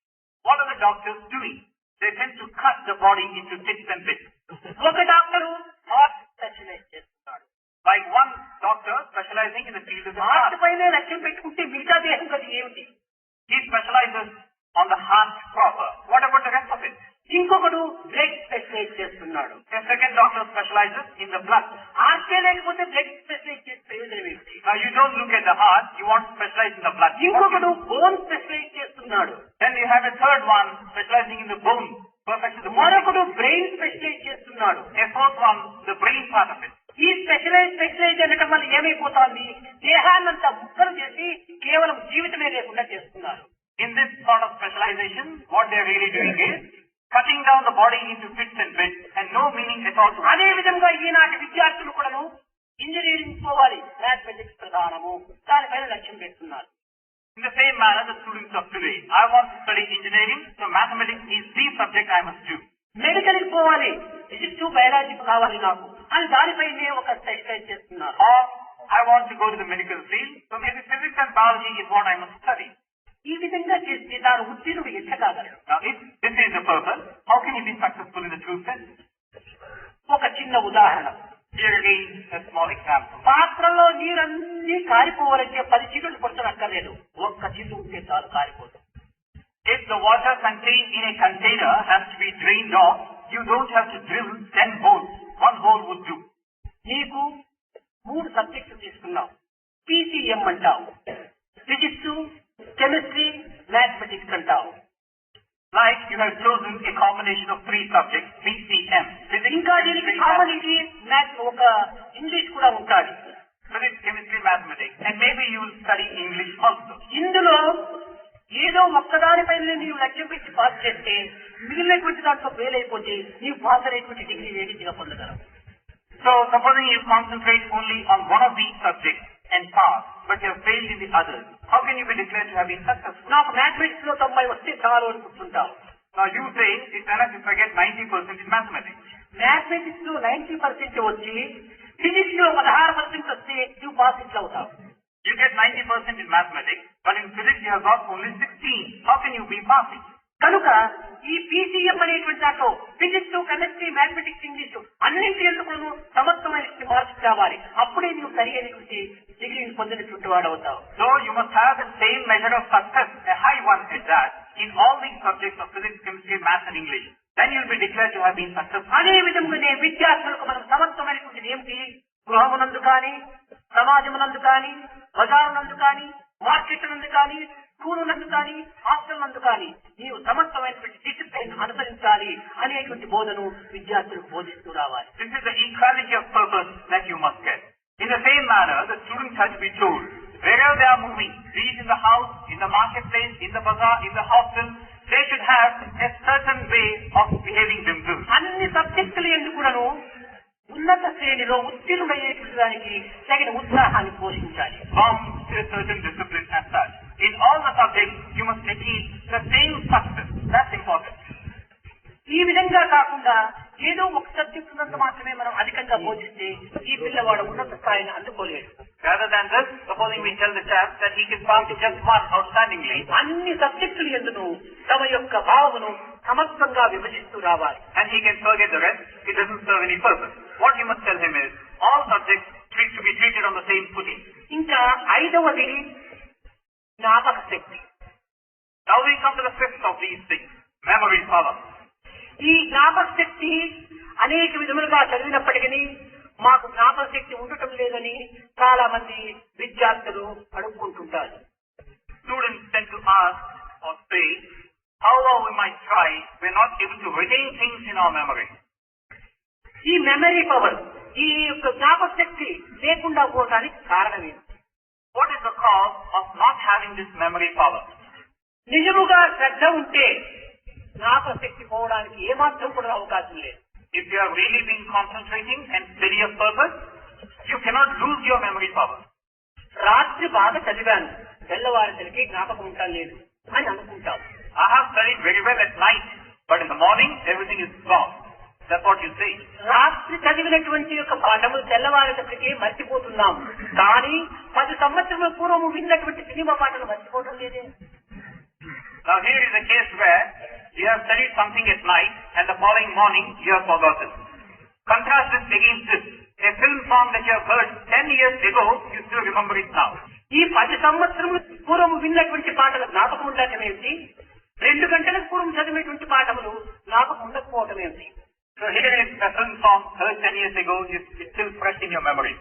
What are the doctors doing? They tend to cut the body into bits and bits. ఒక డాక్టరు హార్ట్ స్పెషలైజ్ చేస్తున్నాడు. Like one doctor specializing in the field of the heart heart. పైనే లక్ష్యం పెట్టుకుంటే మిగతా దేహం కదా ఏమిటి? He specializes on the heart proper. What about the rest of it? ఇంకొకడు బ్లడ్ స్పెషలైజ్ చేస్తున్నాడు. A second doctor specializes in the blood. హార్టే లేకపోతే బ్లడ్ స్పెషలైజ్ చేసే ప్రయోజనం ఏమిటి? Now you don't look at the heart, you want to specialize in the blood. ఇంకొకడు bone specialise చేస్తున్నాడు. Then you have a third one specializing in the bone, perfection of the bone. మరొకడు brain specialise చేస్తున్నాడు. A fourth one, the brain part of it. ఈ specialise అనటం వల్ల ఏమైపోతుంది? దేహాన్నంతా ముక్కలు చేసి కేవలం జీవితమే లేకుండా చేస్తున్నారు. In this sort of specialization, what they are really doing is cutting down the body into bits and bits and no meaning at all to it. అదే విధంగా ఈనాటి విద్యార్థులు కూడాను ఇంజనీరింగ్ పోవాలి, మ్యాథమెటిక్స్ ప్రధానము, దానిపైన లక్ష్యం పెడుతున్నారు. In the same manner, the students of today, I want to study engineering, so mathematics is the subject I must do. Medical కి పోవాలి, ఫిజిక్స్ బయాలజీ కావాలి నాకు అని దానిపైనే ఒక స్పెషలైజ్ చేస్తున్నారు. Or I want to go to the medical field, so maybe physics and biology is what I must study. ఈ విధంగా చేస్తే దాని ఉత్తీర్ణుడు ఎట్లా కాగలడు? Now, if this is the purpose, how can he be successful in the true sense? ఒక చిన్న ఉదాహరణ. Here again, a small example. పాత్రలో నీరన్నీ కారిపోవాలంటే 10 చిల్లులు పట్టనక్కర్లేదు, ఒక్క చిల్లు ఉంటే చాలు కారిపోతుంది. If the water contained in a container has to be drained off, you don't have to drill 10 holes. One hole would do. నీకు 3 సబ్జెక్టులు తీసుకున్నావు, PCM అంటావు, ఫిజిక్స్, కెమిస్ట్రీ, మ్యాథమెటిక్స్ అంటావు. like you have chosen a combination of 3 subjects, PCM. ఇంకా దీనికి కామన్కి ఒక English కూడా ఉంటాడు. Physics, chemistry, mathematics, and maybe you will study English also. ఇందులో ఏదో ఒక్కదానిపైన నీవు లక్ష్యం పెట్టి పాస్ చేస్తే మిగిలినటువంటి దాంట్లో ఫెయిల్ అయిపోతే నీవు పాస్ అనేటువంటి డిగ్రీ వేగంగా పొందగలవు. So supposing you concentrate only on one of these subjects and pass, but you have failed in the others, how can you be declared to have been successful? నాకు mathematics లో 90 వస్తే చాలు అనుకుంటుంటావు. Now you say it's enough if I get 90% in mathematics. Mathematics లో 90% వచ్చి physics లో 16% వస్తే నువ్వు pass ఇట్లా అవుతావు. You get 90% in mathematics, but in physics you have got only 16. How can you be passing? కనుక ఈ PCM అనేటువంటి దాంట్లో ఫిజిక్స్, కెమిస్ట్రీ, మ్యాథమెటిక్స్, ఇంగ్లీష్ అన్నింటి ఎందుకు సమర్థమైన మార్క్స్ కావాలి. అప్పుడే నువ్వు సరి అయినటువంటి డిగ్రీని పొందినటువంటి వాడు అవుతావు. So you must have the same measure of success, a high one at that, in all these subjects of physics, chemistry, math and English. Then you will be declared to have been successful. అదే విధంగానే విద్యార్థులకు మనం సమర్థమైనటువంటి ఏమిటి, గృహమునందు కానీ, సమాజమునందు కానీ, బజారునందు కానీ, market నందు కానీ, స్కూల్ నందు కానీ, హాస్టల్ నందు కానీ నీవు సమర్థమైనటువంటి డిసిప్లిన్ అనుసరించాలి అనేటువంటి బోధను విద్యార్థులకు బోధిస్తూ రావాలి. This is the equality of purpose that you must get. In the same manner, the students have to be told, wherever they are moving, be it in the house, in the marketplace, in the bazaar, in the hostel, they should have a certain way of behaving themselves. అన్ని సబ్జెక్టులు ఎందుకు కూడాను ఉన్నత శ్రేణిలో ఉత్తీర్ణుడయ్యేటువంటి దానికి తగిన ఉత్సాహాన్ని పోషించాలి. Bound to a certain discipline as such. In all the subjects, you must achieve the same success. That's important. ఈ విధంగా కాకుండా ఏదో ఒక సబ్జెక్టు నందు మాత్రమే మనం అధికంగా బోధిస్తే ఈ పిల్లవాడు ఉన్నత స్థాయిని అందుకోలేడు. Rather than this, supposing we tell the chap that he can pass just one outstandingly, అన్ని సబ్జెక్టులు ఎందును తమ యొక్క భావమును సమర్థంగా విభజిస్తూ రావాలి. and he can forget the rest, it doesn't serve any purpose. What you must tell him is, all subjects need to be treated on the same footing. ఇంకా 5వది జ్ఞాపక శక్తి. Now we come to the 5th of these things, memory power. ఈ జ్ఞాపక శక్తి అనేక విధములుగా చదివినప్పటికీ మాకు జ్ఞాపక శక్తి ఉండటం లేదని చాలా మంది విద్యార్థులు అడుక్కుంటుంటారు. Students tend to ask or say, however we might try, we're not able to retain things in our memory. ఈ మెమరీ పవర్, ఈ యొక్క జ్ఞాపక శక్తి లేకుండా పోవడానికి కారణమే. What is the cause of not having this memory power? నిజముగా శ్రద్ధ ఉంటే జ్ఞాపక శక్తి పోవడానికి ఏమాత్రం కూడా అవకాశం లేదు. If you have really been concentrating and steady of purpose, you cannot lose your memory power. రాత్రి బాగా చదివాను, తెల్లవారిసరికి జ్ఞాపకం ఉండటం లేదు అని అనుకుంటాం. I have studied very well at night, but in the morning everything is gone. That's what you say. రాత్రి చదివినటువంటి యొక్క పాఠములు తెల్లవారేటప్పటికీ మర్చిపోతున్నాం. కానీ 10 సంవత్సరాల పూర్వము విన్నటువంటి సినిమా పాటలు మర్చిపోవడం లేదే. Now here is a case where you have studied something at night and the following morning you have forgotten. Contrast this against this. A film song that you have heard 10 years ago, you still remember it now. ఈ 10 సంవత్సరముల పూర్వము విన్నటువంటి పాటలు జ్ఞాపకం ఉండటం ఏమిటి, 2 గంటలకు పూర్వం చదివినటువంటి పాఠములు జ్ఞాపకం ఉండకపోవటం ఏమిటి? So here is a film song heard 10 years ago, it's still fresh in your memory.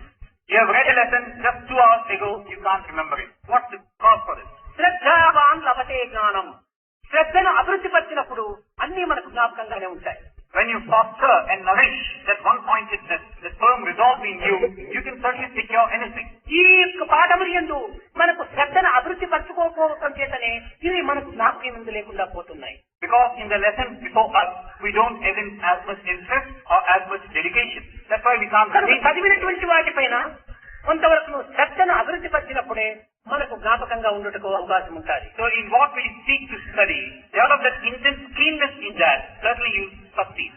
You have read a lesson just 2 hours ago, you can't remember it. What's the cause for this? శ్రద్ధావాన్ లభతే జ్ఞానం. శ్రద్ధను అభివృద్ధి పరిచినప్పుడు అన్ని మనకు జ్ఞాపకంగానే ఉంటాయి. When you foster and nourish that one-pointedness, that firm resolve in you, you can certainly secure anything. ఈ యొక్క పాఠములు యందు మనకు శ్రద్ధను అభివృద్ధి పరచుకోకపోవడం చేతనే ఇవి మనకు జ్ఞాపకం లేకుండా పోతున్నాయి. Because in the lesson before us, we don't evince as much interest or as much dedication. That's why we can't retain. చదివినటువంటి వాటిపైన కొంతవరకు శ్రద్ధను అభివృద్ధి పరిచినప్పుడే మనకు జ్ఞాపకంగా ఉండటకు అవకాశం ఉంటుంది. So in what we seek to study, develop that intense keenness in that, certainly you succeed.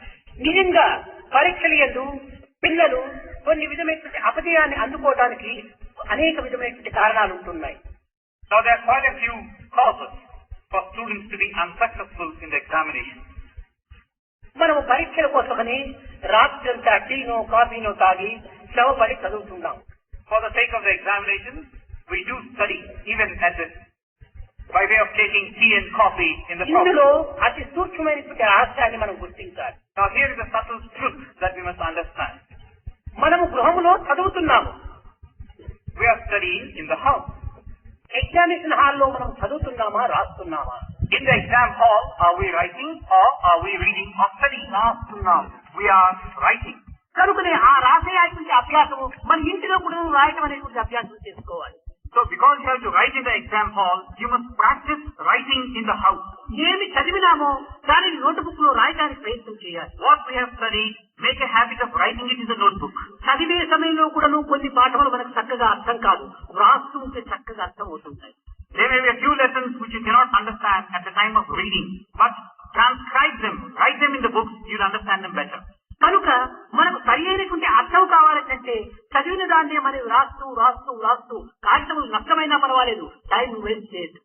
నిజంగా పరీక్షల యందు పిల్లలు కొన్ని విధమైనటువంటి అపజయాన్ని అందుకోవడానికి అనేక విధమైనటువంటి కారణాలు ఉంటున్నాయి. Now there are quite a few causes for students to be unsuccessful in the examination. మనము పరీక్షల కోసమని రాత్రంతా టీనో కాఫీనో తాగి శ్రమపడి చదువుతున్నాం. For the sake of the examination, we do study even at this, by way of taking tea and coffee in the ఇందులో అతి సూక్ష్మమైనటువంటి రహస్యాన్ని మనం గుర్తించాలి. Now here is a subtle truth that we must understand. మనము గృహములో చదువుతున్నాము. We are studying in the house. Examination హాల్లో మనం చదువుతున్నామా, రాస్తున్నామా? In the exam hall, are we writing or are we reading or studying? We are writing. కనుకనే ఆ రాసేటువంటి అభ్యాసము మన ఇంటిలో కూడా రాయటం అనేటువంటి అభ్యాసం చేసుకోవాలి. So because you have to write in the exam hall, you must practice writing in the house. ఏమి చదివినామో దానిని నోట్బుక్ లో రాయడానికి ప్రయత్నం చేయాలి. What we have studied, make a habit of writing it in the notebook. చదివే సమయంలో కూడాను కొన్ని పాఠాలు మనకు చక్కగా అర్థం కాదు, వ్రాస్తూ ఉంటే చక్కగా అర్థం అవుతుంటాయి. There may be a few lessons which you cannot understand at the time of reading, but transcribe them, write them in the books, you'll understand them better. కనుక మనకు సరి అయినటువంటి అర్థం కావాలంటే చదివిన దాన్ని మనం రాస్తూ కాగితములు నష్టమైనా పర్వాలేదు, టైం వేస్ట్ చేయదు.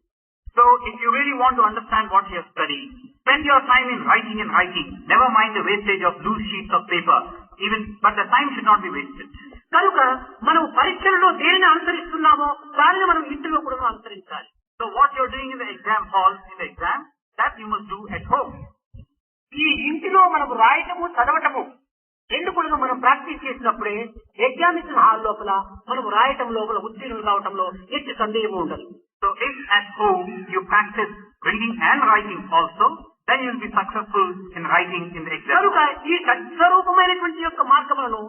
So if you really want to understand what you have studied, spend your time in writing and writing. Never mind the wastage of loose sheets of paper, but the time should not be wasted. కనుక మనం పరీక్షలలో దేనిని అనుసరిస్తున్నామో దానిని మనం ఇంటిలో కూడా అనుసరించాలి. So what you're doing in the exam hall, in the exam, that you must do at home. ఈ ఇంటిలో మనకు రాయటము చదవటము రెండు కూడా మనం ప్రాక్టీస్ చేసినప్పుడే ఎగ్జామినేషన్ హాల్ లోపల మనం రాయటం లోపల ఉత్తీర్ణులు కావటంలో ఎట్టి సందేహం ఉండదు. So if at home you practice reading and writing also, then you will be successful in writing in the exam. కనుక ఈ సత్స్వరూపమైనటువంటి యొక్క మార్గములను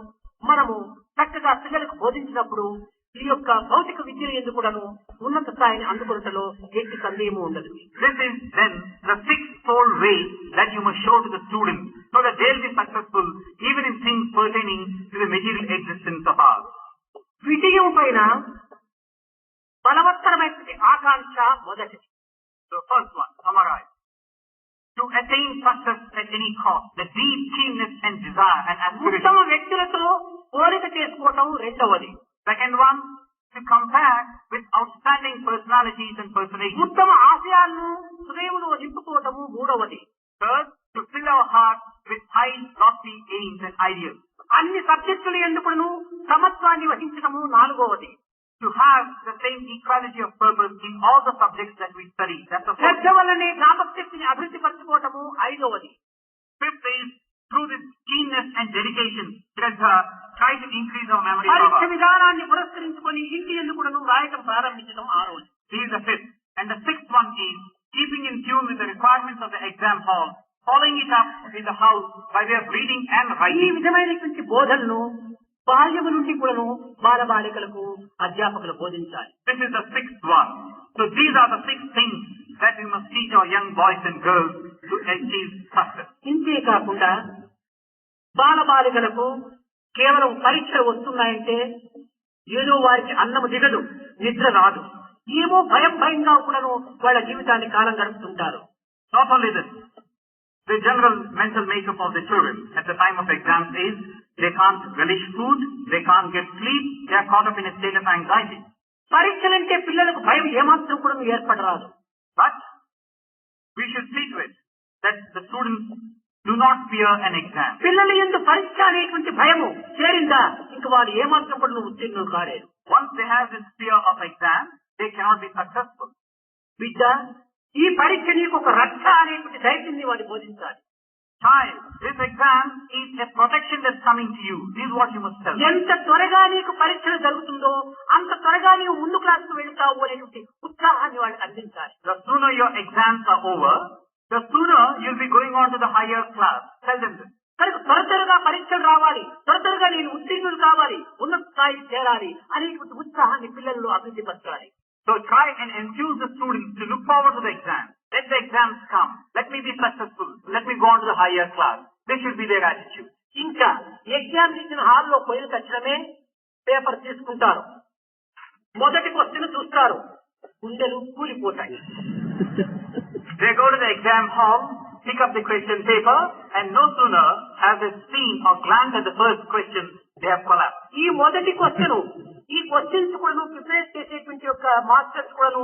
మనము చక్కగా పిల్లలకు బోధించినప్పుడు ఈ యొక్క భౌతిక విద్య ఎందుకు కూడాను ఉన్నత స్థాయిని అందుకొనటలో ఎట్టి సందేహం ఉండదు. This is then the sixfold way that you must show to the students, so that they will be successful even in things pertaining to the material existence of ours. విజయం పైన బలవత్తరమైనటువంటి ఆకాంక్ష మొదటిది. So first one, summarize. To attain success at any cost, the deep keenness and desire and aspiration. ఉత్తమ వ్యక్తులతో పోలిక చేసుకోవటం రెండవది. Second one, to compare with outstanding personalities and personations. ఉత్తమ ఆశయాలను హృదయంలో నింపుకోవటము మూడవది. Third, to fill our hearts with high, lofty aims and ideals. అన్ని సబ్జెక్టులు ఎందుకును సమత్వాన్ని వహించటము నాలుగవది. To have the same equality of purpose in all the subjects that we study. That's the fourth. శ్రద్ధ వల్లనే జ్ఞాపకశక్తిని అభివృద్ధి పరచుకోవటము ఐదవది. Fifth is, through this keenness and dedication, Shraddha, try to increase our memory power. పరీక్ష విధానాన్ని పురస్కరించుకొని ఇంటి ఎందుకును రాయటం ప్రారంభించడం ఆరవది. This is the fifth. And the sixth one is, keeping in tune with the requirements of the exam hall, following it up in the house by way of reading and ఈ writing. విధమైనటువంటి బోధనను బాల్యము నుండి కూడాను బాలబాలికలకు అధ్యాపకులు బోధించాలి. This is the sixth one. So these are the six things that we must teach our young boys and girls to achieve success. ఇంతే కాకుండా బాలబాలికలకు కేవలం పరీక్షలు వస్తున్నాయంటే ఏదో వారికి అన్నము దిగదు, నిద్ర రాదు, ఏమో భయంగా కూడాను వాళ్ళ జీవితాన్ని కాలం గడుపుతుంటారు. Not only this, the general mental makeup of the children at the time of exams is they can't relish food, they can't get sleep, they are caught up in a state of anxiety. పరీక్షలంటే పిల్లలకు భయం ఏమాత్రం కూడా ఏర్పడరాదు. But we should see to it that the students do not fear an exam. పిల్లలు ఎందు పరీక్ష అనేటువంటి భయము చేరిందా ఇంక వాళ్ళు ఏమాత్రం కూడా ఉత్తీర్ణులు కాలేరు. Once they have this fear of exam, they cannot be successful. బిడ్డ, ఈ పరీక్ష నీకు ఒక రక్ష అనేటువంటి ధైర్యాన్ని వాడు బోధించాలి. Child, this exam is a protection that's coming to you. This is what you must tell. ఎంత త్వరగా నీకు పరీక్షలు జరుగుతుందో అంత త్వరగా నీవు ముందు క్లాసుకు వెళ్తావు అనేటువంటి ఉత్సాహాన్ని వాళ్ళకి అందించాలి. The sooner your exams are over, the sooner you'll be going on to the higher class. Tell them this. కనుక త్వరగా పరీక్షలు రావాలి, త్వరగా నేను ఉత్తీర్ణులు కావాలి, ఉన్నత స్థాయికి చేరాలి అనేటువంటి ఉత్సాహాన్ని పిల్లల్లో అభివృద్ధి పరచాలి. So try and enthuse the students to look forward to the exam. Let the exams come. Let me be successful. Let me go on to the higher class. This should be their attitude. ఇంకా examination హాల్లో పోయిన తక్షణమే paper తీసుకుంటారు, మొదటి question చూస్తారు, గుండెలు కూలిపోతాయి. They go to the exam hall, pick up the question paper, and no sooner have they seen or glanced at the first question, they have collapsed. ఈ మొదటి క్వశ్చన్, ఈ క్వశ్చన్స్ కూడా ప్రిపేర్ చేసేటువంటి యొక్క మాస్టర్స్ కూడా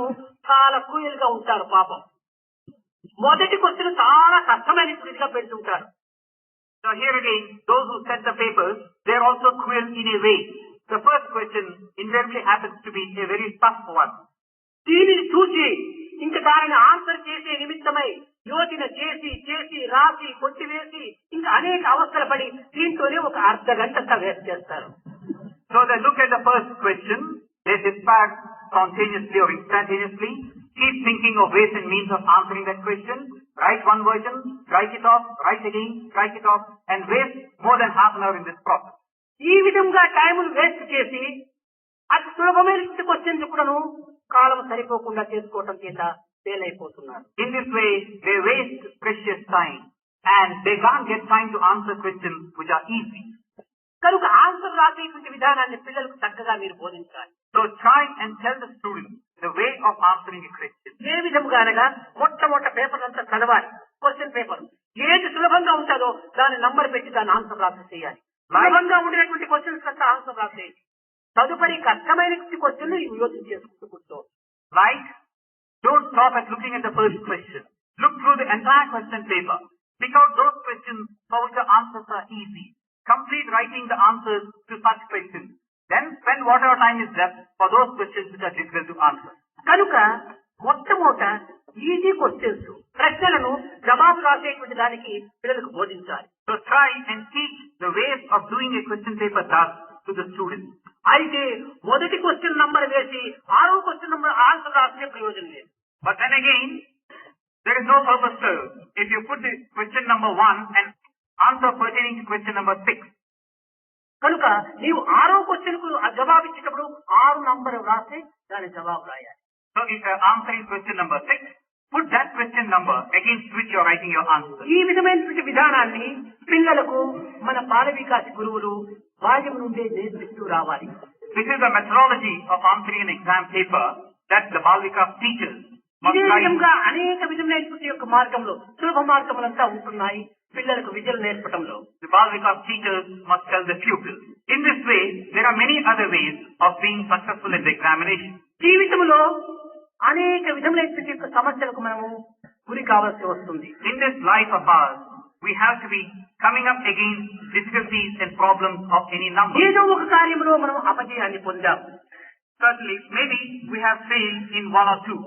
చాలా క్రూయల్ గా ఉంటారు పాపం. మొదటి క్వశ్చన్ చాలా కష్టమైనటువంటిగా పెడుతుంటారు. So here again, those who set the papers, they are also cruel in a way. The first question invariably happens to be a very tough one. దీనిని చూసి ఇంకా దానిని ఆన్సర్ చేసే నిమిత్తమై యోచన చేసి రాసి కొట్టివేసి ఇంకా అనేక అవస్థలు పడి దీంతోనే ఒక అర్ధ గంట వేస్ట్ చేస్తారు. So they look at the first question, they dispatch spontaneously or instantaneously, Keep thinking of ways and means of answering that question. Write one version, write it off, write again, write it off, and waste more than half an hour in this process. ఈ విధంగా టైమును waste చేసి అతి సులభమైన questions కూడాను కాలం సరిపోకుండా చేసుకోవటం చేత fail అయిపోతున్నారు. In this way, they waste precious time and they can't get time to answer questions which are easy. కనుక ఆన్సర్ రాసేటువంటి విధానాన్ని పిల్లలకు చక్కగా మీరు బోధించాలి. So try and tell the students the way of answering a question. ఏ విధముగా అనగా మొట్టమొదటి paper అంతా చదవాలి. క్వశ్చన్ పేపర్ ఏది సులభంగా ఉంటుందో దాని నంబర్ పెట్టి దాని ఆన్సర్ రాసి చేయాలి. సులభంగా ఉండేటువంటి క్వశ్చన్స్ అంతా ఆన్సర్ రాసేయాలి. తదుపరి కష్టమైన క్వశ్చన్ యోచన చేసుకుంటూ కూర్చోవాలి. Like, don't stop at looking at the first question. Look through the entire question paper. Pick out those questions for which the answers are easy. Complete writing the answers to such questions. Then spend whatever time is left for those questions which are difficult to answer. కనుక మొట్టమొదట easy questions ప్రశ్నలను జవాబు రాసేటువంటి దానికి పిల్లలకు బోధించాలి. So try and teach the ways of doing a question paper task to the students. అయితే మొదటి question number వేసి 6వ క్వశ్చన్ నంబర్ ఆన్సర్ రాసే ప్రయోజనం లేదు. But then again, there is no purpose served if you put the question number 1 and answer pertaining to question number 6. కనుక నీవు 6వ క్వశ్చన్ కు జవాబు ఇచ్చేటప్పుడు 6 నంబర్ రాసి దాని జవాబు రాయాలి. So if you are answering question number 6, put that question number against which you are writing your answer. ఈ విధమైనటువంటి విధానాన్ని పిల్లలకు మన బాల వికాస్ గురువులు బాల్యం నుండే నేర్పిస్తూ రావాలి. This is the methodology of answering an exam paper that the Bal Vikas teachers must ఇదే try. విధంగా అనేక విధమైనటువంటి యొక్క మార్గంలో సులభ మార్గములంతా ఉంటున్నాయి పిల్లలకు విద్యలు నేర్పడంలో. The Bal Vikas teachers must tell the pupils. In this way, there are many other ways of being successful in the examination. జీవితంలో అనేక విధములైనటువంటి యొక్క సమస్యలకు మనము గురి కావాల్సి వస్తుంది. In this life of ours, we have to be coming up against difficulties and problems of any number. ఏదో ఒక కార్యంలో మనం అపజయాన్ని పొందాం. Certainly, maybe we have failed in one or two.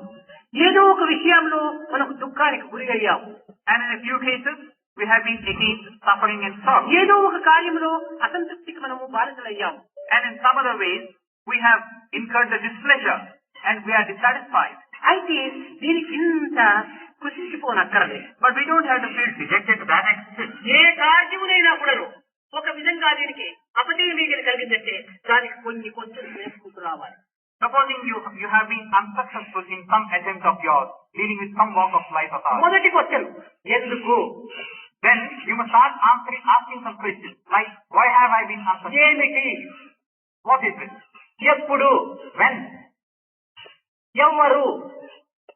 ఏదో ఒక విషయంలో మనకు దుఃఖానికి గురి అయ్యాం. And in a few cases, we have been against suffering and sorrow. ఏదో ఒక కార్యంలో అసంతృప్తికి మనము బాధితులయ్యాం. And in some other ways, we have incurred the displeasure and we are dissatisfied. అయితే దీనికి ఇంత కృషించిపోనక్కర్లేదు. But we don't have to feel dejected to that extent. ఏ కార్యమునైనా కూడా ఒక విధంగా దీనికి అపజయం కలిగిందంటే దానికి కొన్ని క్వశ్చన్స్ నేర్చుకుంటూ రావాలి. Supposing you have been unsuccessful in some attempt of yours, dealing with some walk of life of ours. మొదటి క్వశ్చన్ ఎందుకు? Then you must start asking some questions like, why have I been unsuccessful? ఏమిటి? What is it? ఎప్పుడు? When? ఎవరు?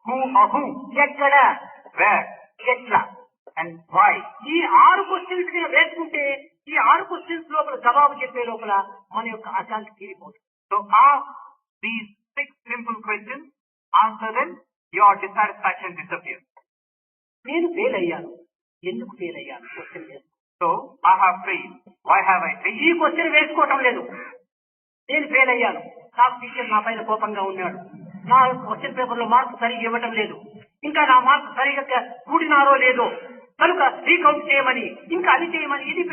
Who or whom? ఎక్కడ? Where? ఎట్లా? And why? ఈ 6 questions వేసుకుంటే ఈ 6 క్వశ్చన్స్ లోపల జవాబు చెప్పే లోపల మన యొక్క అశాంతి తీరిపోతుంది. So ask these 6 simple questions, answer them, your dissatisfaction disappears. నేను ఫెయిల్ అయ్యాను. ఎందుకు ఫెయిల్ అయ్యాను? క్వశ్చన్ వేసుకో. So I have failed. Why have I failed? ఈ క్వశ్చన్ వేసుకోవటం లేదు. నేను ఫెయిల్ అయ్యాను. నాకు టీచర్ నా పైన కోపంగా ఉన్నాడు. నా క్వశ్చన్ పేపర్ లో మార్క్స్ సరిగ్గా ఇవ్వటం లేదు. ఇంకా నా మార్క్స్ సరిగ్గా కూడినారో లేదో కనుక రీకౌంట్ చేయమని ఇంకా అది చేయమని ఇది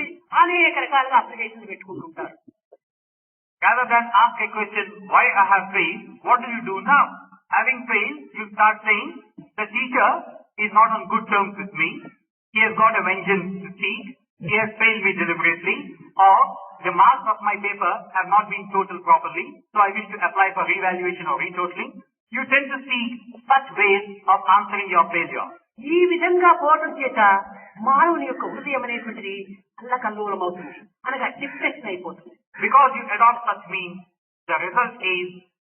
అనేక రకాలుగా application పెట్టుకుంటుంటారు. Rather than ask a question, why I have failed, what do you do now? Having failed, you start saying, the teacher is not on good terms with me. He has got a vengeance to seek. He has failed me deliberately. Or the marks of my paper have not been totaled properly, so I wish to apply for revaluation or retotaling. You tend to seek such ways of answering your failure. ఈ విధంగా పోవడం చేత మానవుని యొక్క హృదయం అనేటువంటిది అల్లకల్లోలం అవుతుంది. అనగా డిప్రెషన్ అయిపోతుంది. Because you adopt such means, the result is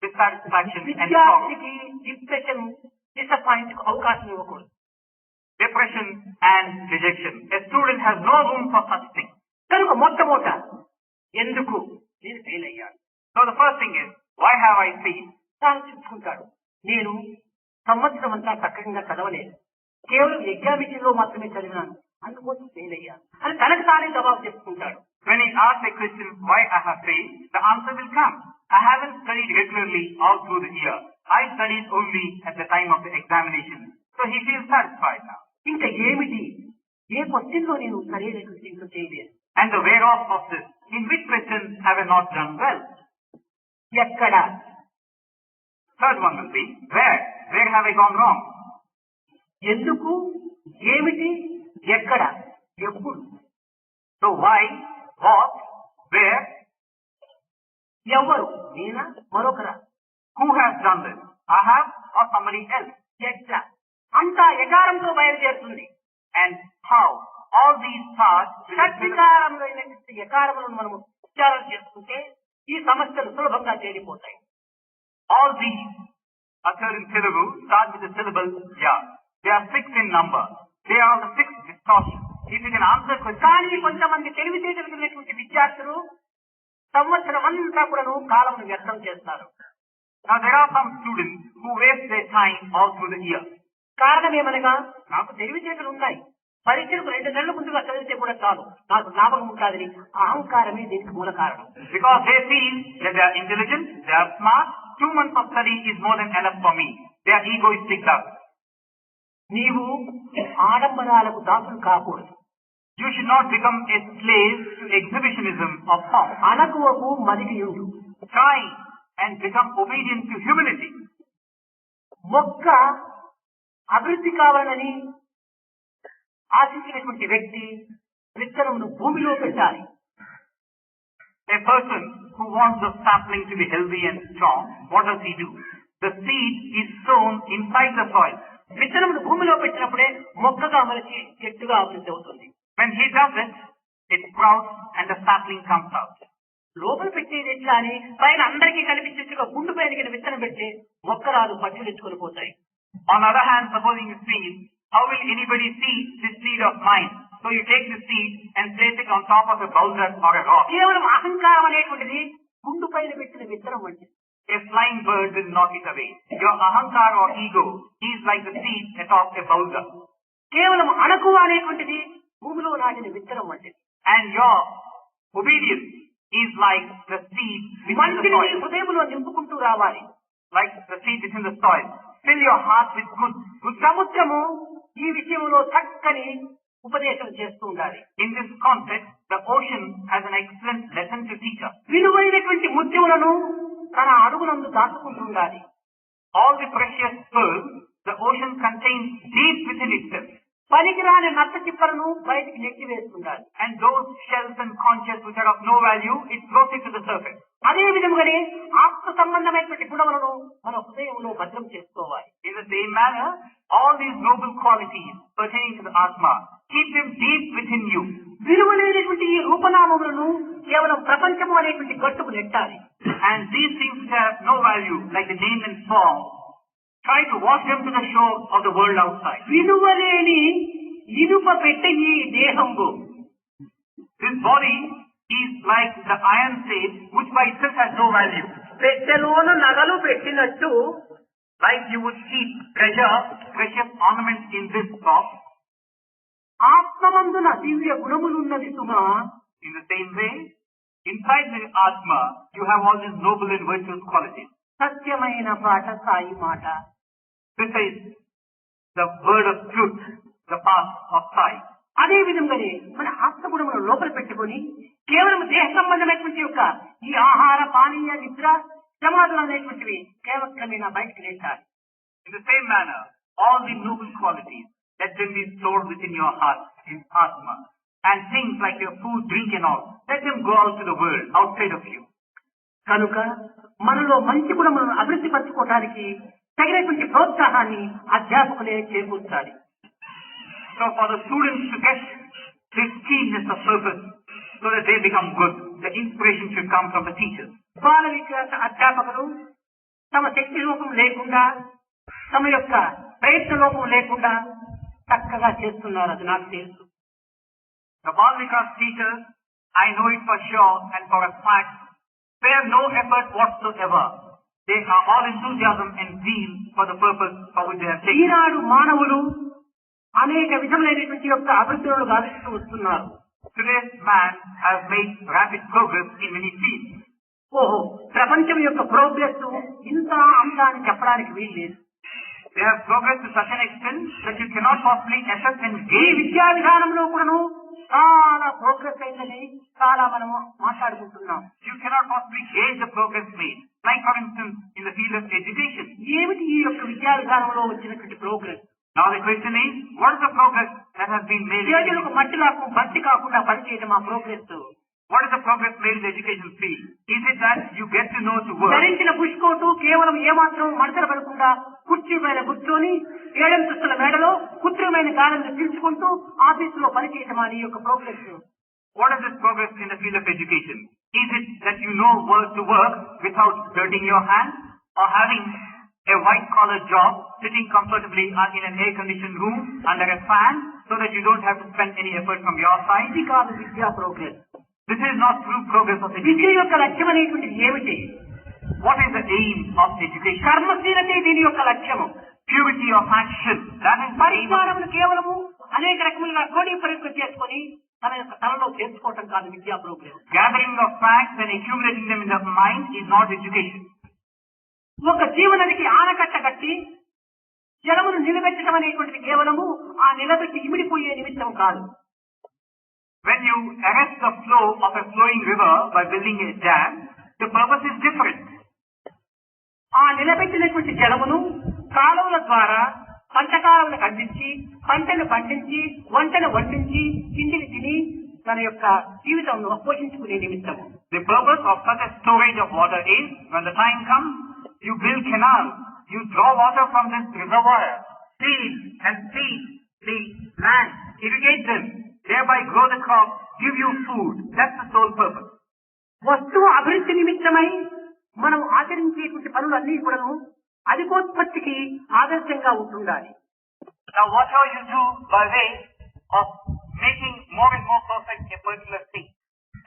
dissatisfaction and sorrow. విద్యార్థికి డిప్రెషన్ డిసప్పాయింట్ కు అవకాశం ఇవ్వకూడదు. Depression and rejection. A student has no room for such things. కనుక మొట్టమొదట ఎందుకు నేను ఫెయిల్ అయ్యాను? So the first thing is, why have I failed? తాను చూసుకుంటాడు. నేను సంవత్సరం అంతా చక్కగా చదవలేదు. కేవలం ఎగ్జామినేషన్ లో మాత్రమే చదివినాను. అందుకోసం ఫెయిల్ అయ్యాను అని తనకు తానే జవాబు చెప్పుకుంటాడు. When he asks a question, why I have failed, the answer will come. I haven't studied regularly all through the year. I studied only at the time of the examination. So he feels satisfied now. ఇంకా ఏమిటి? ఏ question లో నేను సరైనటువంటి ఇంట్లో చేయలేదు. And the whereof of this, in which question have I not done well? ఎక్కడ? Third one will be, where have I gone wrong? ఎందుకు, ఏమిటి, ఎక్కడ, ఎప్పుడు. So why, what, where, ఎవరు, నేనా మరొకరా, who has done this? I have or somebody else? ఎట్లా, అంతా ఎకారంతో బయలుదేరుతుంది. And how? All these thoughts will షడ్వికారంలో ఎకారములను మనము ఉచ్చారణ చేసుకుంటే ఈ సమస్యలు సులభంగా తేలిపోతాయి. all these occur in Telugu, start with the syllable ya. They are 6 in number. They are the 6 distortions. If you can answer questions. కానీ కొంతమంది తెలివితేటలు కలిగినటువంటి విద్యార్థులు సంవత్సరం అంతా కూడాను కాలమును వ్యర్థం చేస్తారు. Now there are some students who waste their time all through the year. కారణం ఏమనగా, నాకు తెలివితేటలు ఉన్నాయి, పరీక్షలకు 2 నెలల ముందుగా చదివితే కూడా చాలు, నాకు జ్ఞాపకం ఉంటుందని అహంకారమే దీనికి మూల కారణం. Because they feel that they are intelligent, they are smart, 2 months of study is more than enough for me. They are egoistic thus. నీవు ఆడంబరాలకు దాసులు కాకూడదు. You should not become a slave to exhibitionism of form. అణకువకు మదిగియుండు. Try and become obedient to humility. మొక్క అభివృద్ధి కావాలని ఆశించినటువంటి వ్యక్తి విత్తనమును భూమిలో పెట్టాలి. A person who wants the sapling to be healthy and strong, what does he do? The seed is sown inside the soil. విత్తనమును భూమిలో పెట్టినప్పుడే మొక్కగా మలిచి చెట్టుగా అభివృద్ధి అవుతుంది. When he does it, it sprouts and the sapling comes out. లోపల పెట్టేది ఎట్లా అని పైన అందరికీ కనిపించేట్టుగా గుండు పైన విత్తనం పెడితే మొక్క రాదు, పట్టులు తెచ్చుకొని పోతాయి. On the other hand, supposing you seed, how will anybody see this seed of mine? So you take the seed and place it on top of a boulder or a rock. కేవలం అహంకారం అనేటువంటిది గుండు పైన పెట్టిన విత్తనం వంటిది. A flying bird will knock it away. Your ahankar or ego is like the seed atop a boulder. కేవలం అణకువ అనేటువంటిది భూమిలో నాటిన విత్తనం వంటిది. And your obedience is like the seed within the మంచిని soil. హృదయంలో నింపుకుంటూ రావాలి. Like the seed within the soil. Fill your heart with good. సముద్రము ఈ విషయంలో చక్కని ఉపదేశం చేస్తూ ఉండాలి. In this context, the ocean has an excellent lesson to teach us. విలువైనటువంటి ముత్యములను తన అడుగునందు దాచుకుంటూ ఉండాలి. All the precious pearls the ocean contains deep within itself. పనికిరాని నత్త చిప్పలను బయటికి నెట్టివేస్తుండాలి. And those shells and conches which are of no value, it throws it to the surface. అదే విధముగానే ఆత్మ సంబంధమైనటువంటి గుణములను మన హృదయంలో భద్రం చేసుకోవాలి. In the same manner, all these noble qualities pertaining to the Atma, keep them deep within you. విలువలేనటువంటి ఈ రూపనామములను కేవలం ప్రపంచము అనేటువంటి గట్టుకు నెట్టాలి. And these things which have no value, like the name and form, try to wash them to the shore of the world outside. విలువలేని ఇనుప పెట్టె ఈ దేహంబు. This body is like the iron safe which by itself has no value. పెట్టెలోను నగలు పెట్టినట్టు, Like you would keep precious ornaments in this box. ఆత్మమందున Divya గుణములున్నది Suma. In the same way, inside the Atma, you have all these noble and virtuous qualities. సత్యమైన పాట సాయి మాట. This is the word of truth, the path of Sai. అదే విధంగానే మన ఆత్మగుణమును లోపల పెట్టుకొని కేవలం దేహ సంబంధమైనటువంటి యొక్క ఈ ఆహార పానీయ నిద్ర సమాధులు అనేటువంటివి కేవలమైన బయటకు నేర్చాలి. In the same manner, all the noble qualities, let them be stored within your heart, in Atma. And things like your food, drink and all, let them go out to the world, outside of you. కనుక మనలో మంచి గుణములను అభివృద్ధి పరచుకోవడానికి తగినటువంటి ప్రోత్సాహాన్ని అధ్యాపకులే చేకూర్చాలి. So for the students to get this keenness of purpose, so that they become good, the inspiration should come from the teachers. బాల వికాస అధ్యాపకులు తమ శక్తి లోపం లేకుండా, తమ యొక్క ప్రయత్న లోపం లేకుండా చక్కగా చేస్తున్నారు, అది నాకు తెలుసు. The Bal Vikas teachers, I know it for sure and for a fact, spare no effort whatsoever. They are all enthusiasm and zeal for the purpose for which they have taken. ఈనాడు మానవులు అనేక విధములైనటువంటి యొక్క అభివృద్ధులను గావిస్తూ వస్తున్నారు. Today's man has made rapid progress in many fields. ఓహో, ప్రపంచం యొక్క progress ఇంత అంత అని చెప్పడానికి వీల్లేదు. They have progressed to such an extent that you cannot possibly assess and ఈ gauge. విద్యా విధానంలో కూడాను చాలా ప్రోగ్రెస్ అయిందని చాలా మనము మాట్లాడుకుంటున్నాం. You cannot possibly gauge the progress made. Like for instance, in the field of education. ఏమిటి ఈ యొక్క విద్యా విధానంలో వచ్చినటువంటి progress? Now the question is, what is the progress that has been made? ప్రజలకు మట్టి కాకుండా పనిచేయడం ఆ progress. What is the progress made in the education field? Is it that you get to know to work? ధరించిన పుష్కోటు కేవలం ఏమాత్రం మడతలు పడకుండా కుర్చీ పైన కూర్చొని ఏడంతస్తుల మేడలో కృత్రిమైన గాలిని పీల్చుకుంటూ ఆఫీసులో పనిచేయడం అని యొక్క progress. What is this progress in the field of education? Is it that you know to work without dirtying your hands, or having a white-collar job, sitting comfortably in an air-conditioned room under a fan, so that you don't have to spend any effort from your side? ఇది కాదు విద్యా progress. This is not true progress of Vidya education. యొక్క లక్ష్యం అనేటువంటిది ఏమిటి? What is the aim of education? కర్మశీలతే దీని యొక్క లక్ష్యము. Purity of action. That is the aim. పరిజ్ఞానమును కేవలము అనేక రకములుగా క్రోడీకరణ చేసుకొని తన యొక్క తలలో చేర్చుకోవటం కాదు విద్యా progress. Gathering of facts and accumulating them in the mind is not education. ఒక జీవనదికి ఆనకట్ట కట్టి జలమును నిలబెట్టడం అనేటువంటిది కేవలము ఆ నిలబెట్టి ఇమిడిపోయే నిమిత్తం కాదు. When you arrest the flow of a flowing river by building a dam, the purpose is different. ఆ నిలబెట్టినటువంటి జలమును కాలువల ద్వారా పంటకాలువలకు అందించి పంటను పండించి వంటను వండించి తిండిని తిని తన యొక్క జీవితంలో పోషించుకునే నిమిత్తము. The purpose of such a storage of water is, when the time comes, you build canals, you draw water from this reservoir, seed and feed the land, irrigate them, thereby grow the crop, give you food. That's the sole purpose. వస్తువు అభివృద్ధి నిమిత్తమై మనం ఆచరించేటువంటి పనులన్నీ కూడాను అధికోత్పత్తికి ఆదర్శంగా ఉంటుండాలి. Now whatever you do by way of making more and more perfect a particular thing,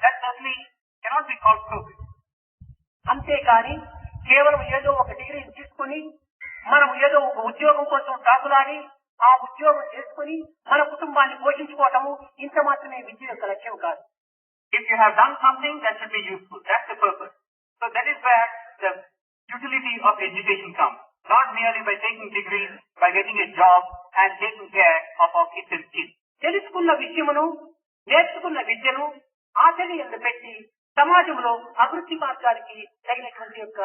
that certainly cannot be called progress. అంతేకాని కేవలం ఏదో ఒక డిగ్రీ తీసుకుని మనం ఏదో ఒక ఉద్యోగం కోసం తాకులాడి ఆ ఉద్యోగం చేసుకుని మన కుటుంబాన్ని పోషించుకోవటము ఇంత మాత్రమే విద్య యొక్క లక్ష్యం కాదు. If you have done something, that should be useful. That's the purpose. So that is where the utility of education comes. Not merely by taking degrees, by getting a job and taking care of our kids and kids. తెలుసుకున్న విషయమును నేర్చుకున్న విద్యను ఆచరణలో పెట్టి సమాజంలో అభివృద్ధి మార్గానికి తగినటువంటి యొక్క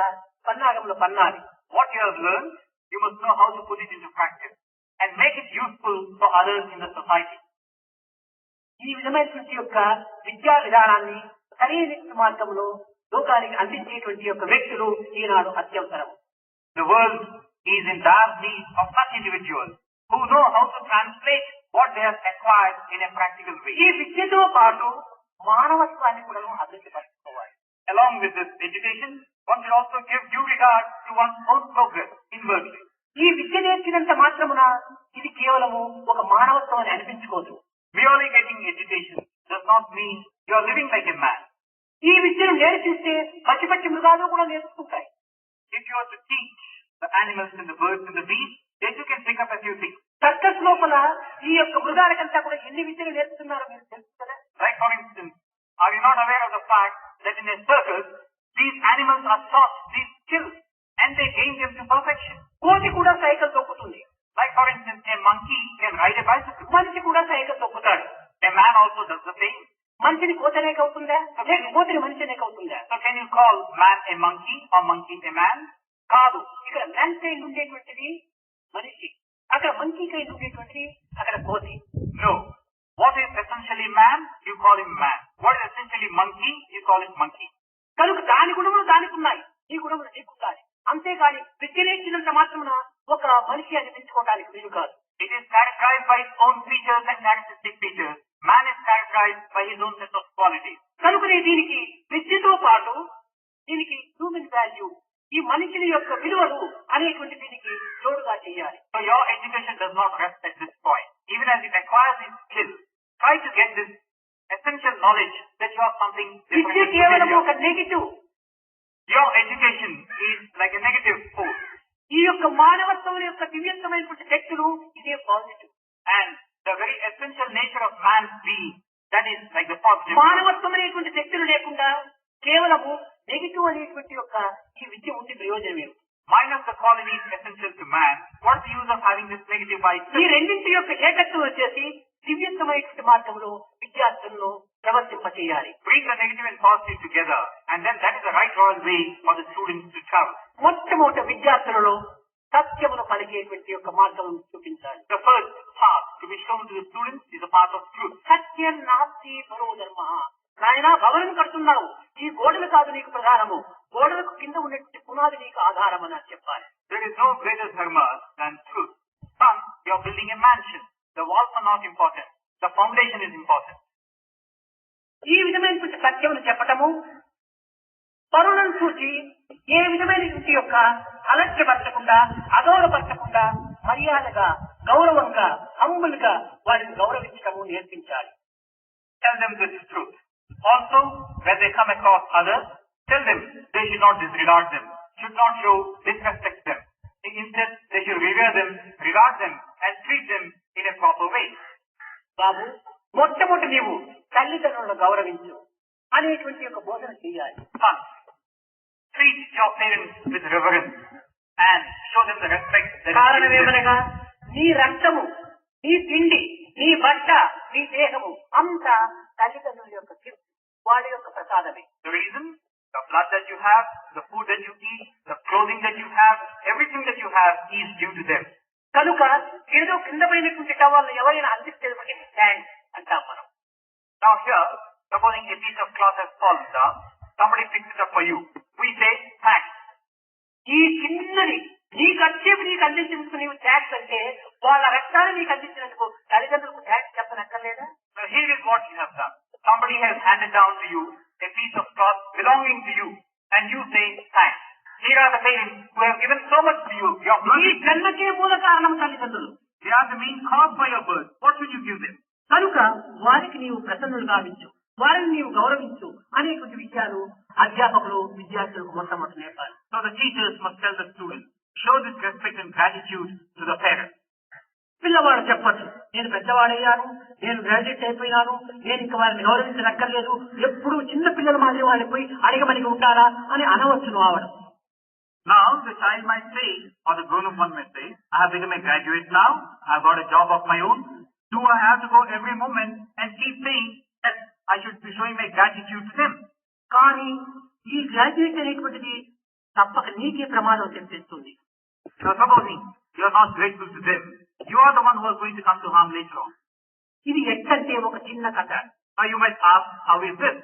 పన్నాగంలో పన్నాలి. What you have learned, you must know how to put it into practice and make it useful for others in the society. ఈ విధమైనటువంటి యొక్క విద్యా విధానాన్ని సరైన మార్గంలో లోకానికి అందించేటువంటి యొక్క వ్యక్తులు ఈనాడు అత్యవసరం. The world is in dire need of such individuals who know how to translate what they have acquired in a practical way. ఈ విద్యతో పాటు మానవత్వాన్ని కూడా అభివృద్ధి పరచుకోవాలి. Along with this education, one should also give due regard to one's own progress inwardly. ఈ విద్య నేర్చినంత మాత్రమున ఇది కేవలము ఒక మానవత్వం అని అనిపించుకోదు. Merely getting education does not mean you are living like a man. ఈ విద్యను నేర్పిస్తే పచ్చి మృగాలు కూడా నేర్చుకుంటాయి. If you are to teach the animals and the birds and the beasts, they too can pick up a few things. Circus లోపల ఈ యొక్క మృగాలకంతా కూడా ఎన్ని విద్యలు నేర్పుతున్నారో మీరు తెలుసు కదా. Like for instance, are you not aware of the fact that in a circus, these animals are taught these skills and they gain them to perfection? కోతి కూడా cycle తొక్కుతుంది. Like for instance, a monkey can ride a bicycle. మనిషి కూడా cycle తొక్కుతాడు. A man also does the same. మనిషిని కోతనేక అవుతుందా, లేక కోతిని మనిషినేక అవుతుందా? So can you call man a monkey or monkey a man? కాదు. ఇక్కడ మ్యాన్ కైండ్ ఉండేటువంటిది మనిషి, అక్కడ మంకీ కైండ్ ఉండేటువంటిది అక్కడ కోతి. No. What is essentially man, you call him man. What is essentially monkey, you call it monkey. కనుక దాని గుణములు దానికి ఉన్నాయి, ఈ గుణములు నీకుంటాయి. అంతేగాని విద్య నేర్చినంత మాత్రమున ఒక మనిషి అనిపించుకోవడానికి వీలు కాదు. It is characterized by its own features and characteristic features. Man is characterized by his own set of qualities. కనుకనే దీనికి విద్యతో పాటు దీనికి హ్యూమన్ వాల్యూ, ఈ మనిషిని యొక్క విలువలు అనేటువంటి దీనికి జోడుగా చేయాలి. So your education does not rest at this point. Even as it acquires these skills, try to get this essential knowledge that you are something different. విద్య కేవలం ఒక negative. Your education is like a negative force. ఈ యొక్క మానవత్వం యొక్క దివ్యత్వమైనటువంటి శక్తులు ఇదే positive. And the very essential nature of man's being, that is like the positive. మానవత్వం అనేటువంటి శక్తులు లేకుండా కేవలము నెగిటివ్ అనేటువంటి యొక్క ఈ విద్య ఉండే ప్రయోజనం ఏమిటి? Minus the qualities essential to man, what's the use of having this negative vice? ఈ రెండింటి యొక్క ఏకత్వం వచ్చేసి దివ్యత్వమైనటువంటి మార్గంలో విద్యార్థులను ప్రవర్తింపచేయాలి. Bring the negative and positive together, and then that is the right royal way for the students to travel. మొట్టమొదటి విద్యార్థులలో సత్యమును పలికేటువంటి యొక్క మార్గం చూపించాలి. The first path to be shown to the students is the path of truth. సత్యం నాస్తి పరో ధర్మ. నాయన భవనం కడుతున్నావు, ఈ గోడలు కాదు నీకు ప్రధానము, గోడలకు కింద ఉన్నటువంటి పునాది నీకు ఆధారం అని చెప్పాలి. There is no greater dharma than truth. Son, you are building a mansion. The walls are not important. The foundation is important. ఈ విధమైనటువంటి సత్యమును చెప్పటము పరులను చూసి ఏ విధమైనటువంటి యొక్క అలక్ష్యపరచకుండా, అగౌరవపరచకుండా, మర్యాదగా, గౌరవంగా, హంబుల్గా వారిని గౌరవించటము నేర్పించాలి. Tell them this is truth. Also, when they come across others, tell them they should not disregard them, should not show disrespect them. Instead, they should revere them, regard them, and treat them in a proper way. బాబు, మొట్టమొదటి నీవు తల్లిదండ్రులను గౌరవించు అనేటువంటి యొక్క బోధన చేయాలి. Son, treat your parents with reverence and show them the respect that కారణం is due them. ఏమనగా నీ రక్తము, నీ తిండి, నీ బట్ట, నీ దేహము అంతా తల్లిదండ్రుల యొక్క గిఫ్ట్, వాడి యొక్క ప్రసాదమే. The reason, the blood that you have, the food that you eat, the clothing that you have, everything that you have is due to them. కనుక ఏదో కింద పైనటువంటి టవల్ని ఎవరైనా అందిస్తే థ్యాంక్స్ అంటాం మనం. Now here, supposing a piece of cloth has fallen down, somebody picks it up for you. We say thanks. ఈ చిన్నది నీ ఖర్చేపు నీకు అందించినందుకు నీవు థ్యాంక్స్ అంటే వాళ్ళ రక్తాన్ని నీకు అందించినందుకు తల్లిదండ్రులకు thanks చెప్పనక్కర్లేదా? Now here is what you have done. Somebody has handed down to you a piece of cloth belonging to you, and you say thanks. Here are the parents who have given so much to you. Your ఈ జన్మకే మూల కారణం తల్లిదండ్రులు. They are the main cause for your birth. What will you give them? కనుక వారికి నీవు ప్రసన్నులు గావించు, వారిని నీవు గౌరవించు అనేటువంటి విషయాలు అధ్యాపకులు విద్యార్థులకు మొట్టమొదటి నేర్పాలి. So the teachers must tell the students, show this respect and gratitude to the parents. పిల్లవాడు చెప్పచ్చు, నేను పెద్దవాడయ్యాను, నేను గ్రాడ్యుయేట్ అయిపోయినాను, నేను ఇంకా వారిని గౌరవించనక్కర్లేదు, ఎప్పుడు చిన్న పిల్లల మాదిరి వాళ్ళని పోయి అడిగమని ఉంటారా అని అనవచ్చును ఆవిడ. Now the child might say, or the grown-up one may say, I have become a graduate now, I have got a job of my own. Do I have to go every moment and keep saying that I should be showing my gratitude to them? కానీ ఈ graduate అనేటువంటిది తప్పక నీకే ప్రమాదం తెప్పిస్తుంది. Now supposing you are not grateful to them, you are the one who is going to come to harm later on. ఇది ఎట్టంటే ఒక చిన్న కథ. Now you might ask, how is this?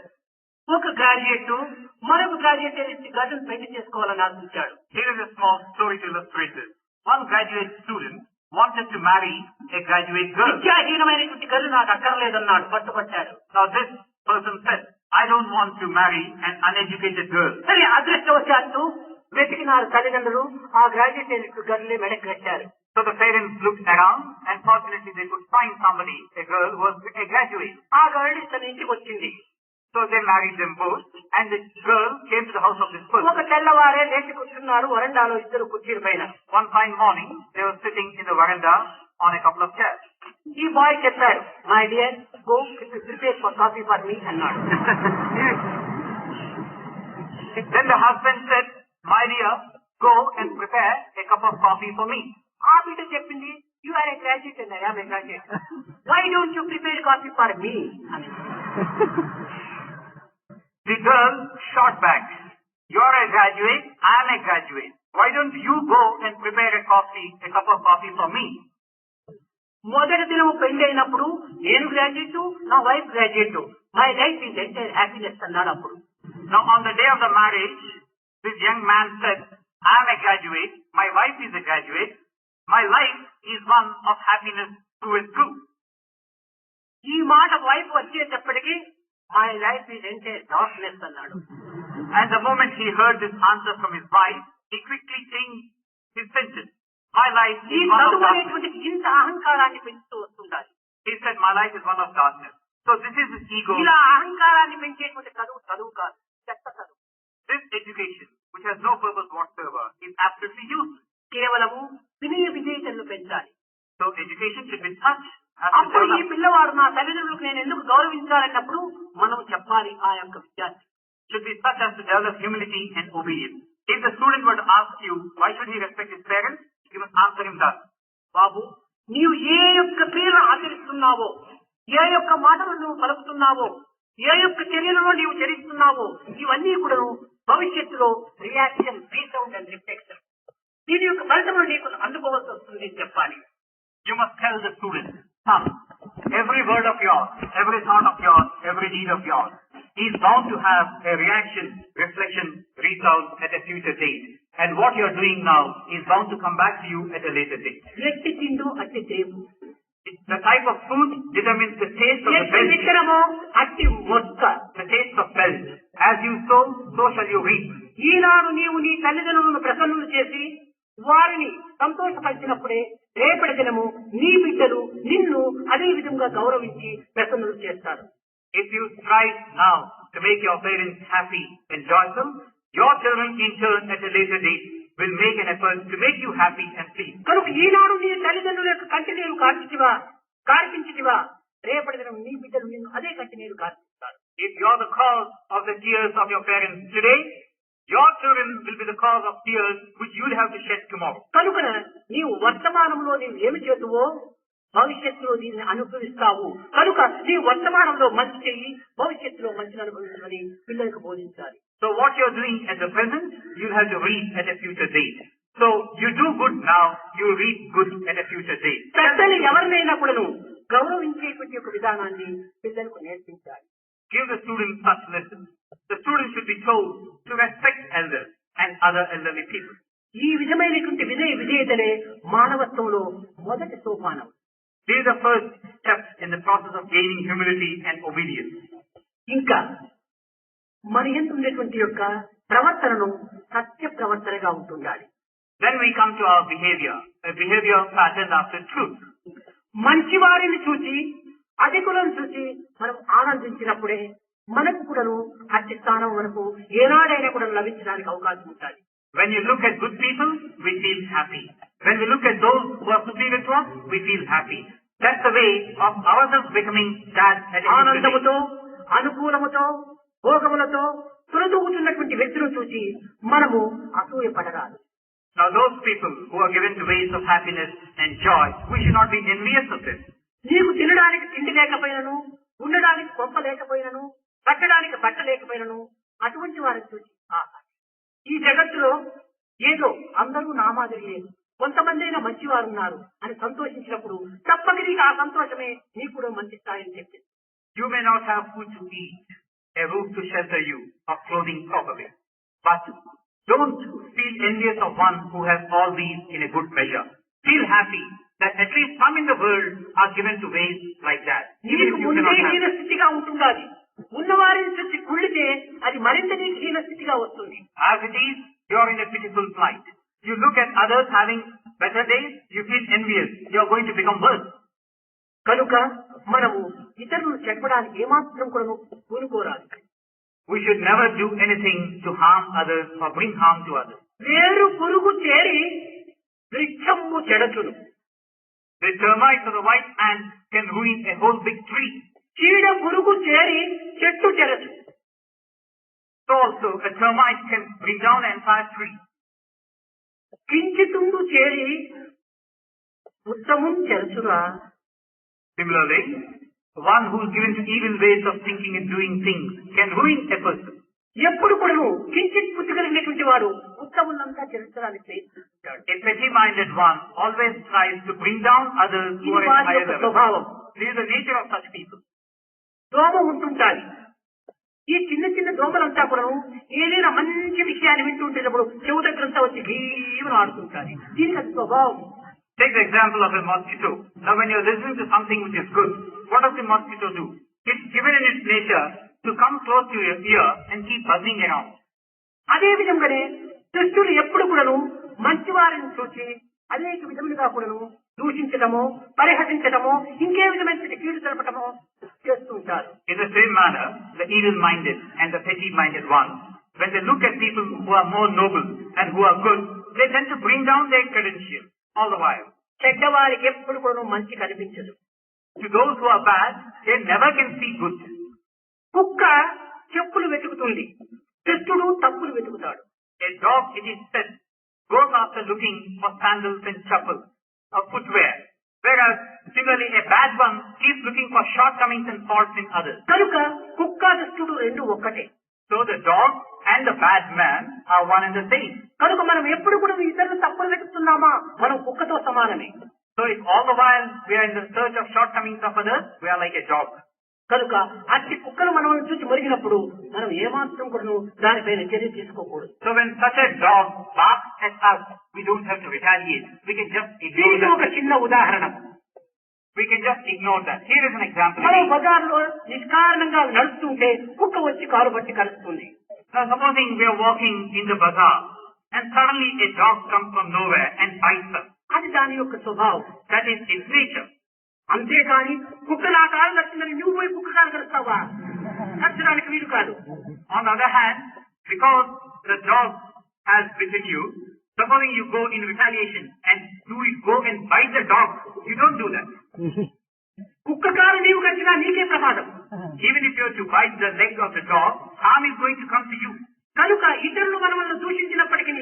ఒక గ్రాడ్యుయేట్ మరొక గ్రాడ్యుయేట్ గర్ల్ని పెళ్లి చేసుకోవాలని ఆశించాడు. Here is a small story to illustrate this. One graduate student wanted to marry a graduate girl. విద్యాహీనమైనటువంటి girl నాకు అక్కర్లేదన్నాడు, పట్టుబట్టాడు. Now this person said, I don't want to marry an uneducated girl. సరే, అదృష్టవశాత్తు వెతికినారు తల్లిదండ్రులు, ఆ graduate అయినటువంటి గర్ల్ని మెడకు కట్టారు. So the parents looked around and fortunately they could find somebody, a girl who was a graduate. ఆ గర్ల్ తన ఇంటికి వచ్చింది. So they married them both and the girl came to the house of this person. ఒక తెల్లవారే లేచి కూర్చున్నారు వరండాలో ఇద్దరు కుర్చీల పైన. One fine morning they were sitting in the veranda on a couple of chairs. ఈ బాయ్ చెప్పాడు, my dear go prepare for coffee for మీ అన్నాడు. Then the husband said, my dear, go and prepare a cup of coffee for me. ఆ బిడ్డ చెప్పింది, you are a graduate and I am a graduate, why don't you prepare coffee for me అని. The girl shot back, you are a graduate, I am a graduate. Why don't you go and prepare a cup of coffee for me? మొదటి దినం పెళ్లి అయినప్పుడు నేను graduate, నా wife graduate, my life is entire happiness అన్నాడు అప్పుడు. Now on the day of the marriage, this young man said, I am a graduate, my wife is a graduate, my life is one of happiness through and through. ఈ మాట wife వచ్చేటప్పటికి my life is entire darkness అన్నాడు. And the moment he heard this answer from his wife, he quickly changed his sentence. My life ఈ is one of చదువు darkness. అనేటువంటి ఇంత అహంకారాన్ని పెంచుతూ వస్తుండాలి. He said, my life is one of darkness. So this is his ego. ఇలా అహంకారాన్ని పెంచేటువంటి చదువు కాదు, చెత్త చదువు. This education, which has no purpose whatsoever, is absolutely useless. కేవలము వినయ విధేయతలను పెంచాలి. So education should be such as to అప్పుడు ఈ develop, పిల్లవాడు నా తల్లిదండ్రులకు నేను ఎందుకు గౌరవించాలన్నప్పుడు మనం చెప్పాలి ఆ యొక్క విద్యార్థి. should be such as to develop humility and obedience. If the student were to ask you, why should he respect his parents? You must answer him thus. బాబు, నీవు ఏ యొక్క క్రియను ఆచరిస్తున్నావో, ఏ యొక్క మాటలు నువ్వు పలుకుతున్నావో, ఏ యొక్క చర్యలలో నీవు చరిస్తున్నావో, ఇవన్నీ కూడా భవిష్యత్తులో రియాక్షన్, రీసౌండ్ అండ్ రిఫ్లెక్షన్, దీని యొక్క ఫలితము నీకు అందుకోవాల్సి వస్తుంది అని చెప్పాలి. You must tell the students, son, every word of yours, every thought of yours, every deed of yours is bound to have a reaction, reflection, result at a future date. And what you are doing now is bound to come back to you at a later date. ఎట్టి తిండు అట్టి దేవు. The type of food determines the taste of the ఎట్టి belch. విత్తనమో అట్టి మొక్క. The taste of belch. As you sow, so shall you reap. ఈనాడు నీవు నీ తల్లిదండ్రులను ప్రసన్నులు చేసి వారిని సంతోషపరిచినప్పుడే రేపటి దినము నీ బిడ్డలు నిన్ను అదే విధంగా గౌరవించి ప్రసన్నులు చేస్తారు. If you strive now to make your parents happy and joyful, your children in turn at a later date will make an effort to make you happy and pleased. కనుక ఈనాడు నీ తల్లిదండ్రుల యొక్క కంటి నీరు కార్పించితివా రేపటి దినం నీ బిడ్డలు నిన్ను అదే కంటి నీరు కార్పిస్తారు. If you are the cause of the tears of your parents today, your children will be the cause of tears which you will have to shed tomorrow. కనుక నీవు వర్తమానంలో నీవు ఏమి చేతువో భవిష్యత్తులో దీన్ని అనుభవిస్తావు. కనుక నీ వర్తమానంలో మంచి చెయ్యి, భవిష్యత్తులో మంచిని అనుభవించమని పిల్లలకు బోధించాలి. So what you are doing at the present, you will have to reap at a future date. So you do good now, you will reap good at a future date. పెద్దలు ఎవరినైనా కూడాను గౌరవించేటువంటి ఒక విధానాన్ని పిల్లలకు నేర్పించాలి. Give the students such lessons. The students should be told to respect elders and other elderly people. ఈ విధమైనటువంటి విధేయతలే మానవత్వంలో మొదటి సోపానం. These are the first steps in the process of gaining humility and obedience. ఇంకా మన యందు ఉండేటువంటి యొక్క ప్రవర్తనను సత్య ప్రవర్తనగా ఉంటుండాలి. Then we come to our behavior, a behavior patterned after truth. మంచి వారిని చూసి అధికులను చూసి మనం ఆనందించినప్పుడే మనకు కూడాను అట్టి స్థానం మనకు ఏనాడైనా కూడా లభించడానికి అవకాశం ఉంటుంది. When you look at good people, we feel happy. When we look at those who are superior to us, we feel happy. That's the way of ourselves becoming that at a ఆనందముతో, అనుకూలముతో, భోగములతో తులతూగుతున్నటువంటి వ్యక్తులను చూసి మనము అసూయ పడరాదు. Now those people who are given to ways of happiness and joy, we should not be envious of them. నీకు తినడానికి తిండి లేకపోయినను, ఉండడానికి కొంప లేకపోయినను, కట్టడానికి బట్ట లేకపోయినను అటువంటి వారిని చూసి ఈ జగత్తులో ఏదో అందరూ నా మాదిరి లేదు, కొంతమంది అయినా మంచివారు ఉన్నారు అని సంతోషించినప్పుడు తప్పక నీకు ఆ సంతోషమే నీకు కూడా మంచి స్థాయిని చెప్పింది. You may not have food to eat, a roof to shelter you, or clothing properly. But don't feel envious of one who has all these in a good measure. Feel happy that at least some in the world are given to ways like that. Even నీకు if you ముందే cannot have. హీన స్థితిగా ఉంటుండాలి. ఉన్నవారిని చూసి కుళ్ళితే అది మరింత నీకు హీన స్థితిగా వస్తుంది. As it is, you are in a pitiful plight. You look at others having better days, you feel envious. You are going to become worse. కనుక మనము ఇతరులను చెప్పడానికి ఏమాత్రం కూడా పూనుకోరాదు. We should never do anything to harm others or bring harm to others. వేరు పురుగు చేరి వృక్షము చెడచును. The termites or the white ant can ruin a whole big tree. చీడ పురుగు చేరి చెట్టు చెరచు. So also, a termite can bring down an entire tree. కించితుండు చేరి ఉత్తమం చెరచురా. Similarly, one who is given to evil ways of thinking and doing things can ruin a person. ఎప్పుడు కూడా కించిత్ బుద్ధి కలిగినటువంటి వాడు ఉత్తములంతా చెరచడానికి ప్రయత్నిస్తాడు. A petty-minded one always tries to bring down others who ఇది are in వారి higher యొక్క level. స్వభావం. This is the nature of such people. దోమ ఉంటుంటాది. ఈ చిన్న చిన్న దోమలంతా కూడా ఏదైనా మంచి విషయాన్ని వింటుంటేటప్పుడు చెవు దగ్గరంతా వచ్చి గీమను ఆడుతుంటాది. దీనికి అది స్వభావం. Take the example of a mosquito. Now when you are listening to something which is good, what does the mosquito do? It's given in its nature to come close to your ear and keep buzzing around. అదే విధంగానే దుష్టులు ఎప్పుడు కూడాను మంచి వారిని చూసి అనేక విధములుగా కూడాను దూషించడము, పరిహసించడము, ఇంకే విధమైన కీడు తెలపటము చేస్తూ ఉంటారు. In the same manner, the evil-minded and the petty-minded ones, when they look at people who are more noble and who are good, they tend to bring down their credentials all the while. చెడ్డవారికి ఎప్పుడు కూడా మంచి కనిపించదు. To those who are bad, they never can see good. కుక్క చెప్పులు వెతుకుతుంది, దుష్టుడు తప్పులు వెతుకుతాడు. A dog, it is said, goes after looking for sandals and chappals, or footwear. Whereas, similarly, a bad one keeps looking for shortcomings and faults in others. కనుక కుక్క దుష్టుడు రెండు ఒక్కటే. So the dog and the bad man are one and the same. కనుక మనం ఎప్పుడు కూడా ఇతరులు తప్పులు వెతుకుతున్నామా, మనం కుక్కతో సమానమే. So if all the while we are in the search of shortcomings of others, we are like a dog. కనుక అట్టి కుక్కలు మనం చూసి మరిగినప్పుడు మనం ఏమాత్రం కూడా దానిపైన చర్య తీసుకోకూడదు. So when such a dog barks at us, we don't have to retaliate. We can just ignore దీనికి ఒక that. చిన్న ఉదాహరణ. We can just ignore that. Here is an example. మనం బజార్లో నిష్కారణంగా నడుస్తుంటే కుక్క వచ్చి కారు బట్టి కలుస్తుంది. Now supposing we are walking in the bazaar and suddenly a dog comes from nowhere and bites us. అది దాని యొక్క స్వభావం. That is its nature. అంతేకాని కుక్క నా కారు నచ్చిందని నువ్వు పోయి కుక్క కారు కలుస్తావా? నచ్చడానికి వీలు కాదు. On the other hand, because the dog has bitten you, supposing you go in retaliation and you go and bite the dog, you don't do that. కుక్క కారు నీవు కట్టినా నీకే ప్రమాదం. Even if you are to bite the leg of the dog, harm is going to come to you. కనుక ఇతరులు మనల్ని దూషించినప్పటికీ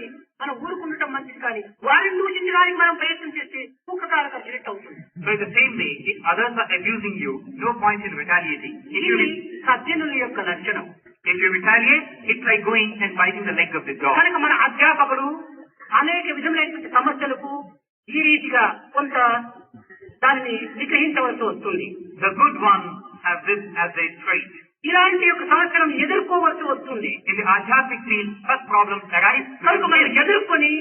మనం ఊరుకుండటం మంచిది, కానీ వారిని దూషించడానికి మనం ప్రయత్నం చేస్తే కుక్క కారు కట్టినట్టు అవుతుంది. So in the same way, if others are abusing you, no point in retaliating. ఇది సజ్జనుల యొక్క లక్షణం. If you retaliate, it's like going and biting the leg of the dog. కనుక మన అధ్యాపకులు అనేక విధములైనటువంటి సమస్యలకు ఈ రీతిగా కొంత దానిని నిగ్రహించవలసి వస్తుంది. The good ones have this as their trait. ఇలాంటి యొక్క సమస్యలను ఎదుర్కోవలసి వస్తుంది. In the Adhyatmic field, such problems arise. కనుక మనం ఎదుర్కొని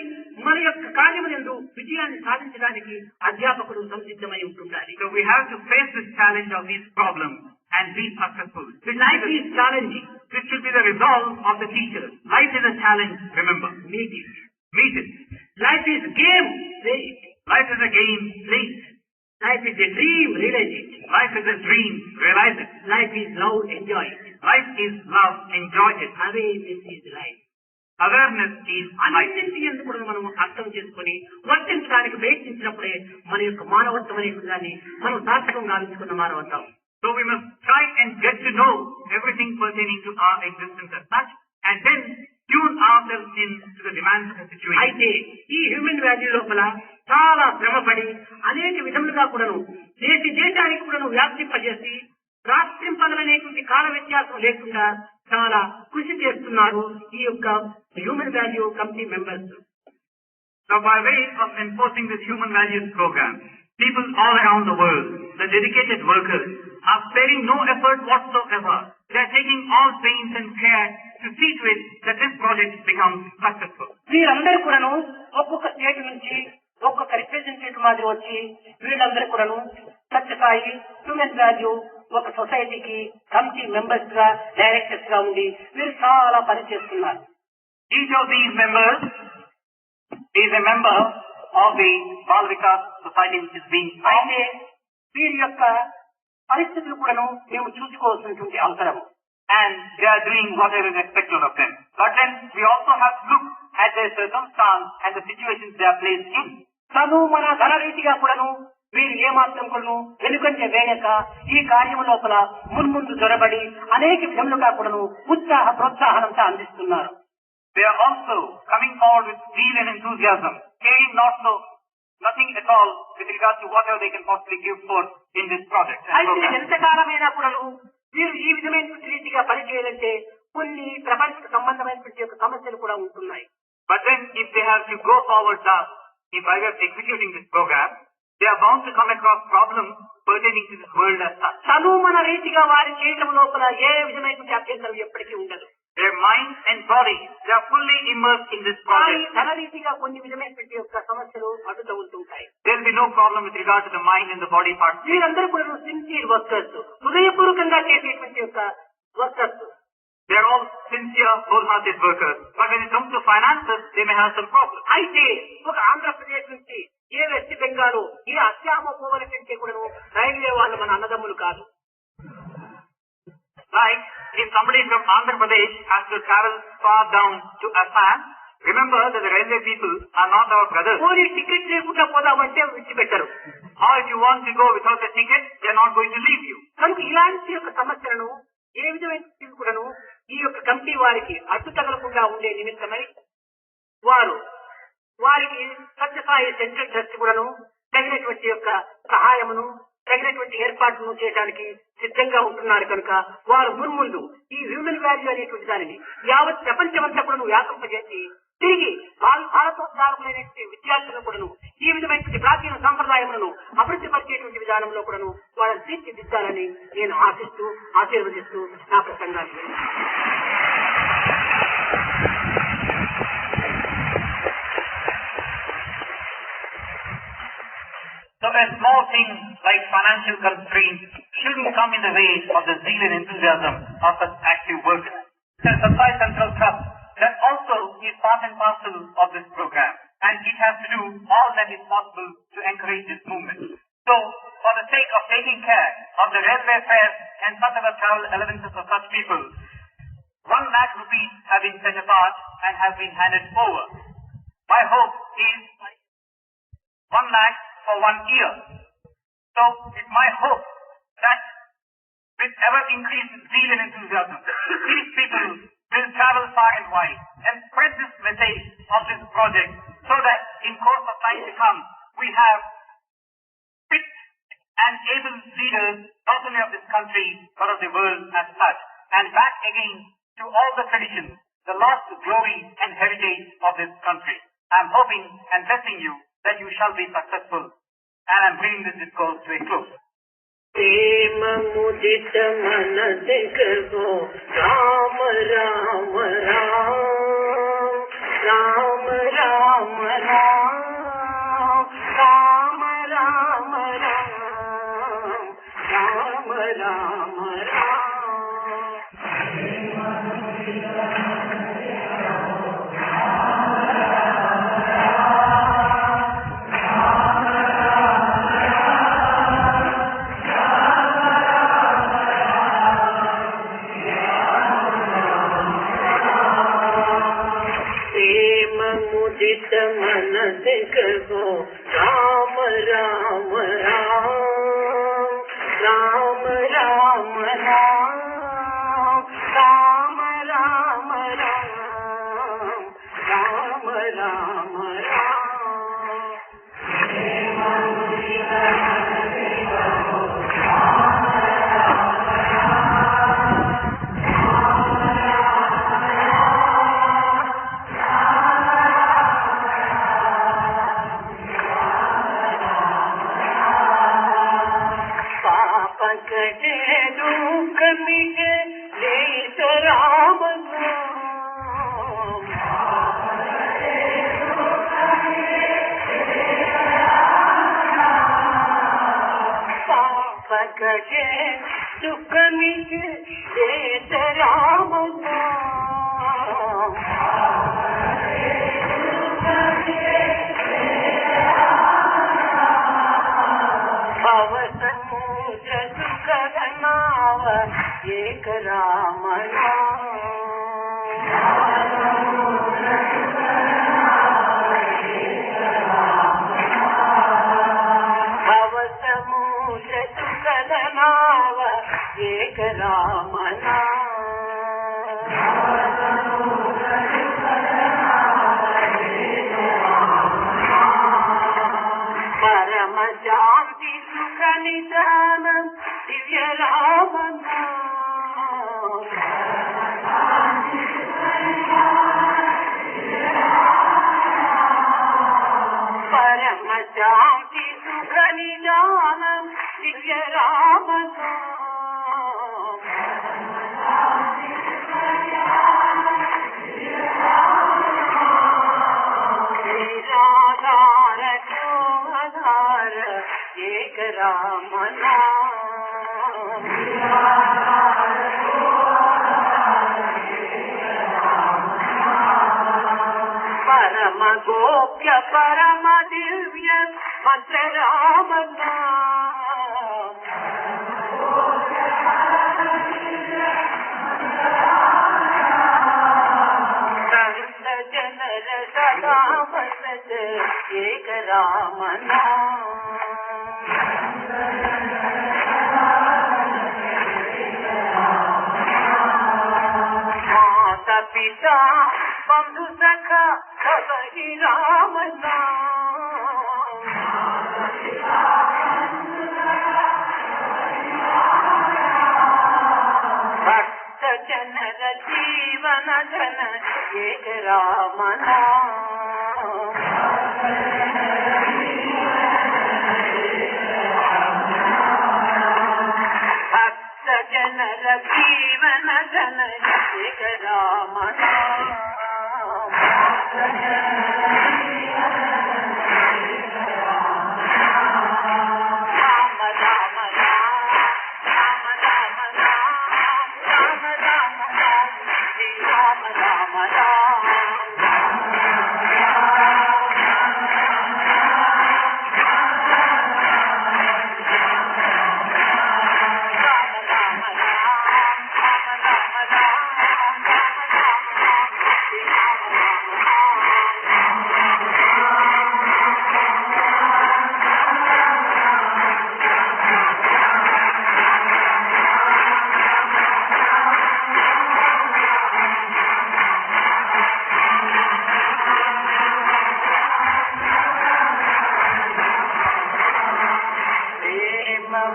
మన యొక్క కార్యములందు విజయాన్ని సాధించడానికి అధ్యాపకులు సంసిద్ధమై ఉంటుండాలి. So we have to face this challenge of these problems and be successful. Life is challenging. This should be the resolve of the teachers. Life is a challenge, remember. Meet it. Meet it. Life is game. Play it. Life is a game, play it. Life is a dream. Realize it. Life is a dream, realize it. Life is love. Enjoy it. Life is love, enjoy it. Awareness is life. Awareness is life. అన్నింటి ఎందుకు కూడా మనం అర్థం చేసుకుని వర్తించడానికి ప్రయత్నించినప్పుడే మన యొక్క మానవత్వం అనే దాన్ని మనం సార్థకంగా గావించుకున్న మానవత్వం. So we must try and get to know everything pertaining to our existence as such, and then tune ourselves in to the demands of the situation. అయితే ఈ హ్యూమన్ వాల్యూ లోపల చాలా శ్రమపడి అనేక విధములుగా కూడాను దేశానికి కూడాను వ్యాప్తింపజేసి రాష్ట్రింపదలనేటువంటి కాల వ్యత్యాసం లేకుండా చాలా కృషి చేస్తున్నారు ఈ యొక్క human value committee members. So by way of enforcing this human values program, people all around the world, the dedicated workers, are sparing no effort whatsoever. They are taking all pains and care to see to it that this project becomes successful. వీరందరూ కూడాను ఒక్కొక్క state నుంచి ఒక్కొక్క representative మాదిరి వచ్చి వీళ్ళందరూ కూడాను Sathya Sai human value ఒక సొసైటీకి కమిటీ మెంబర్స్ గా డైరెక్టర్స్ గా ఉండి వీరు చాలా పని చేస్తున్నారు. Each of these members is a member of the Bal Vikas Society which is being formed. అయితే వీరి యొక్క పరిస్థితులు కూడాను మేము చూసుకోవాల్సినటువంటి అవసరం. And they are doing whatever is expected of them. But then we also have to look at their circumstance and the situations they are placed in. తను మన ధన రీతిగా కూడాను వీరు ఏమాత్రం కూడాను వెనుకంటే వేయక ఈ కార్యం లోపల మున్ముందు జొరబడి అనేక విధములుగా కూడాను ఉత్సాహ ప్రోత్సాహనంతో అందిస్తున్నారు. They are also coming forward with zeal and enthusiasm, caring nothing at all with regard to whatever they can possibly give forth in this project. అయితే ఎంతకాలమైనా కూడాను వీరు ఈ విధమైనటువంటి రీతిగా పనిచేయాలంటే కొన్ని ప్రపంచ సంబంధమైనటువంటి యొక్క సమస్యలు కూడా ఉంటున్నాయి. But then if they have to go forward thus, if by way of executing this program, they are bound to come across problems pertaining to this world as such. తను మన రీతిగా వారి చేయటం లోపల ఏ విధమైనటువంటి అభ్యంతరం ఎప్పటికీ ఉండదు. Their mind and body, they are fully immersed in this కానీ project. ధన రీతిగా కొన్ని విధమైనటువంటి యొక్క సమస్యలు అడ్డుతూ ఉంటుంటాయి. There will be no problem with regard to the mind and the body parts. వీరందరూ కూడా సిన్సియర్ వర్కర్స్, హృదయపూర్వకంగా చేసేటువంటి యొక్క workers. They are all sincere, wholehearted workers. But when it comes to finances, they may have some problems. అయితే ఒక ఆంధ్రప్రదేశ్ నుంచి ఏ west Bengal ఏ అస్సాము పోవలకంటే కూడా railway వాళ్ళు మన అన్నదమ్ములు కాదు. Like if somebody from Andhra Pradesh has to travel far down to Assam, remember that the railway people are not our brothers. పోనీ ticket లేకుండా పోదామంటే విడిచిపెట్టరు. Or if you want to go without a ticket, they are not going to leave you. కనుక ఇలాంటి యొక్క సమస్యలను ఏ విధమైన కూడాను ఈ యొక్క కమిటీ వారికి అడ్డు తగలకుండా ఉండే నిమిత్తమై వారికి సత్యసాయి సెంట్రల్ ట్రస్ట్ కూడాను తగినటువంటి యొక్క సహాయమును తగినటువంటి ఏర్పాటును చేయడానికి సిద్ధంగా ఉంటున్నారు కనుక వారు మున్ముందు ఈ హ్యూమన్ వాల్యూ అనేటువంటి దానిని యావత్ ప్రపంచమంతా కూడా వ్యాపింపజేసి తిరిగి భారతోద్ధారకులైనటువంటి విద్యార్థులను కూడాను ఈ విధమైనటువంటి ప్రాచీన సంప్రదాయములను అభివృద్ధి పరిచేటువంటి విధానంలో కూడాను వాళ్ళని తీర్చిదిద్దాలని నేను ఆశిస్తూ ఆశీర్వదిస్తూ నా ప్రసంగాన్ని So a small thing like financial constraints shouldn't come in the way of the zeal and enthusiasm of such active work. The Satsai Central Trust that also is part and parcel of this program, and it has to do all that is possible to encourage this movement. So, for the sake of taking care of the railway fares and such other travel allowances of such people, 1 lakh rupees have been set apart and have been handed over. My hope is 1 lakh for 1 year. So, it's my hope that with ever increased zeal and enthusiasm, these people will travel far and wide and spread this message of this project so that in course of time to come, we have fit and able leaders not only of this country but of the world as such, and back again to all the traditions, the lost glory and heritage of this country. I am hoping and blessing you that you shall be successful, and I am bringing this discourse to a close. प्रेम मुदित मन देखो राम राम राम राम राम राम राम राम राम राम राम मुदित मन देखो राम राम राम राम राम राम राम राम राम राम राम दुख मिटे लेत राम पाप कटे दुख मिटे लेत राम एक राम भव समुद्र सुखद नाव एक राम परम शांति सुख निदान दिव्य राम परम शांति सुख निदान दिव्य राम निराधार को आधार एक राम परम गोप्य परम दिव्य मंत्र राम संत जनर सदा वसत एक राम माता पिता बंधु सखा सबहि राम नाम जनर जीवन धन एक राम नाम भक्त जनर जीवन धन एक राम नाम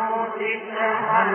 मुदित मन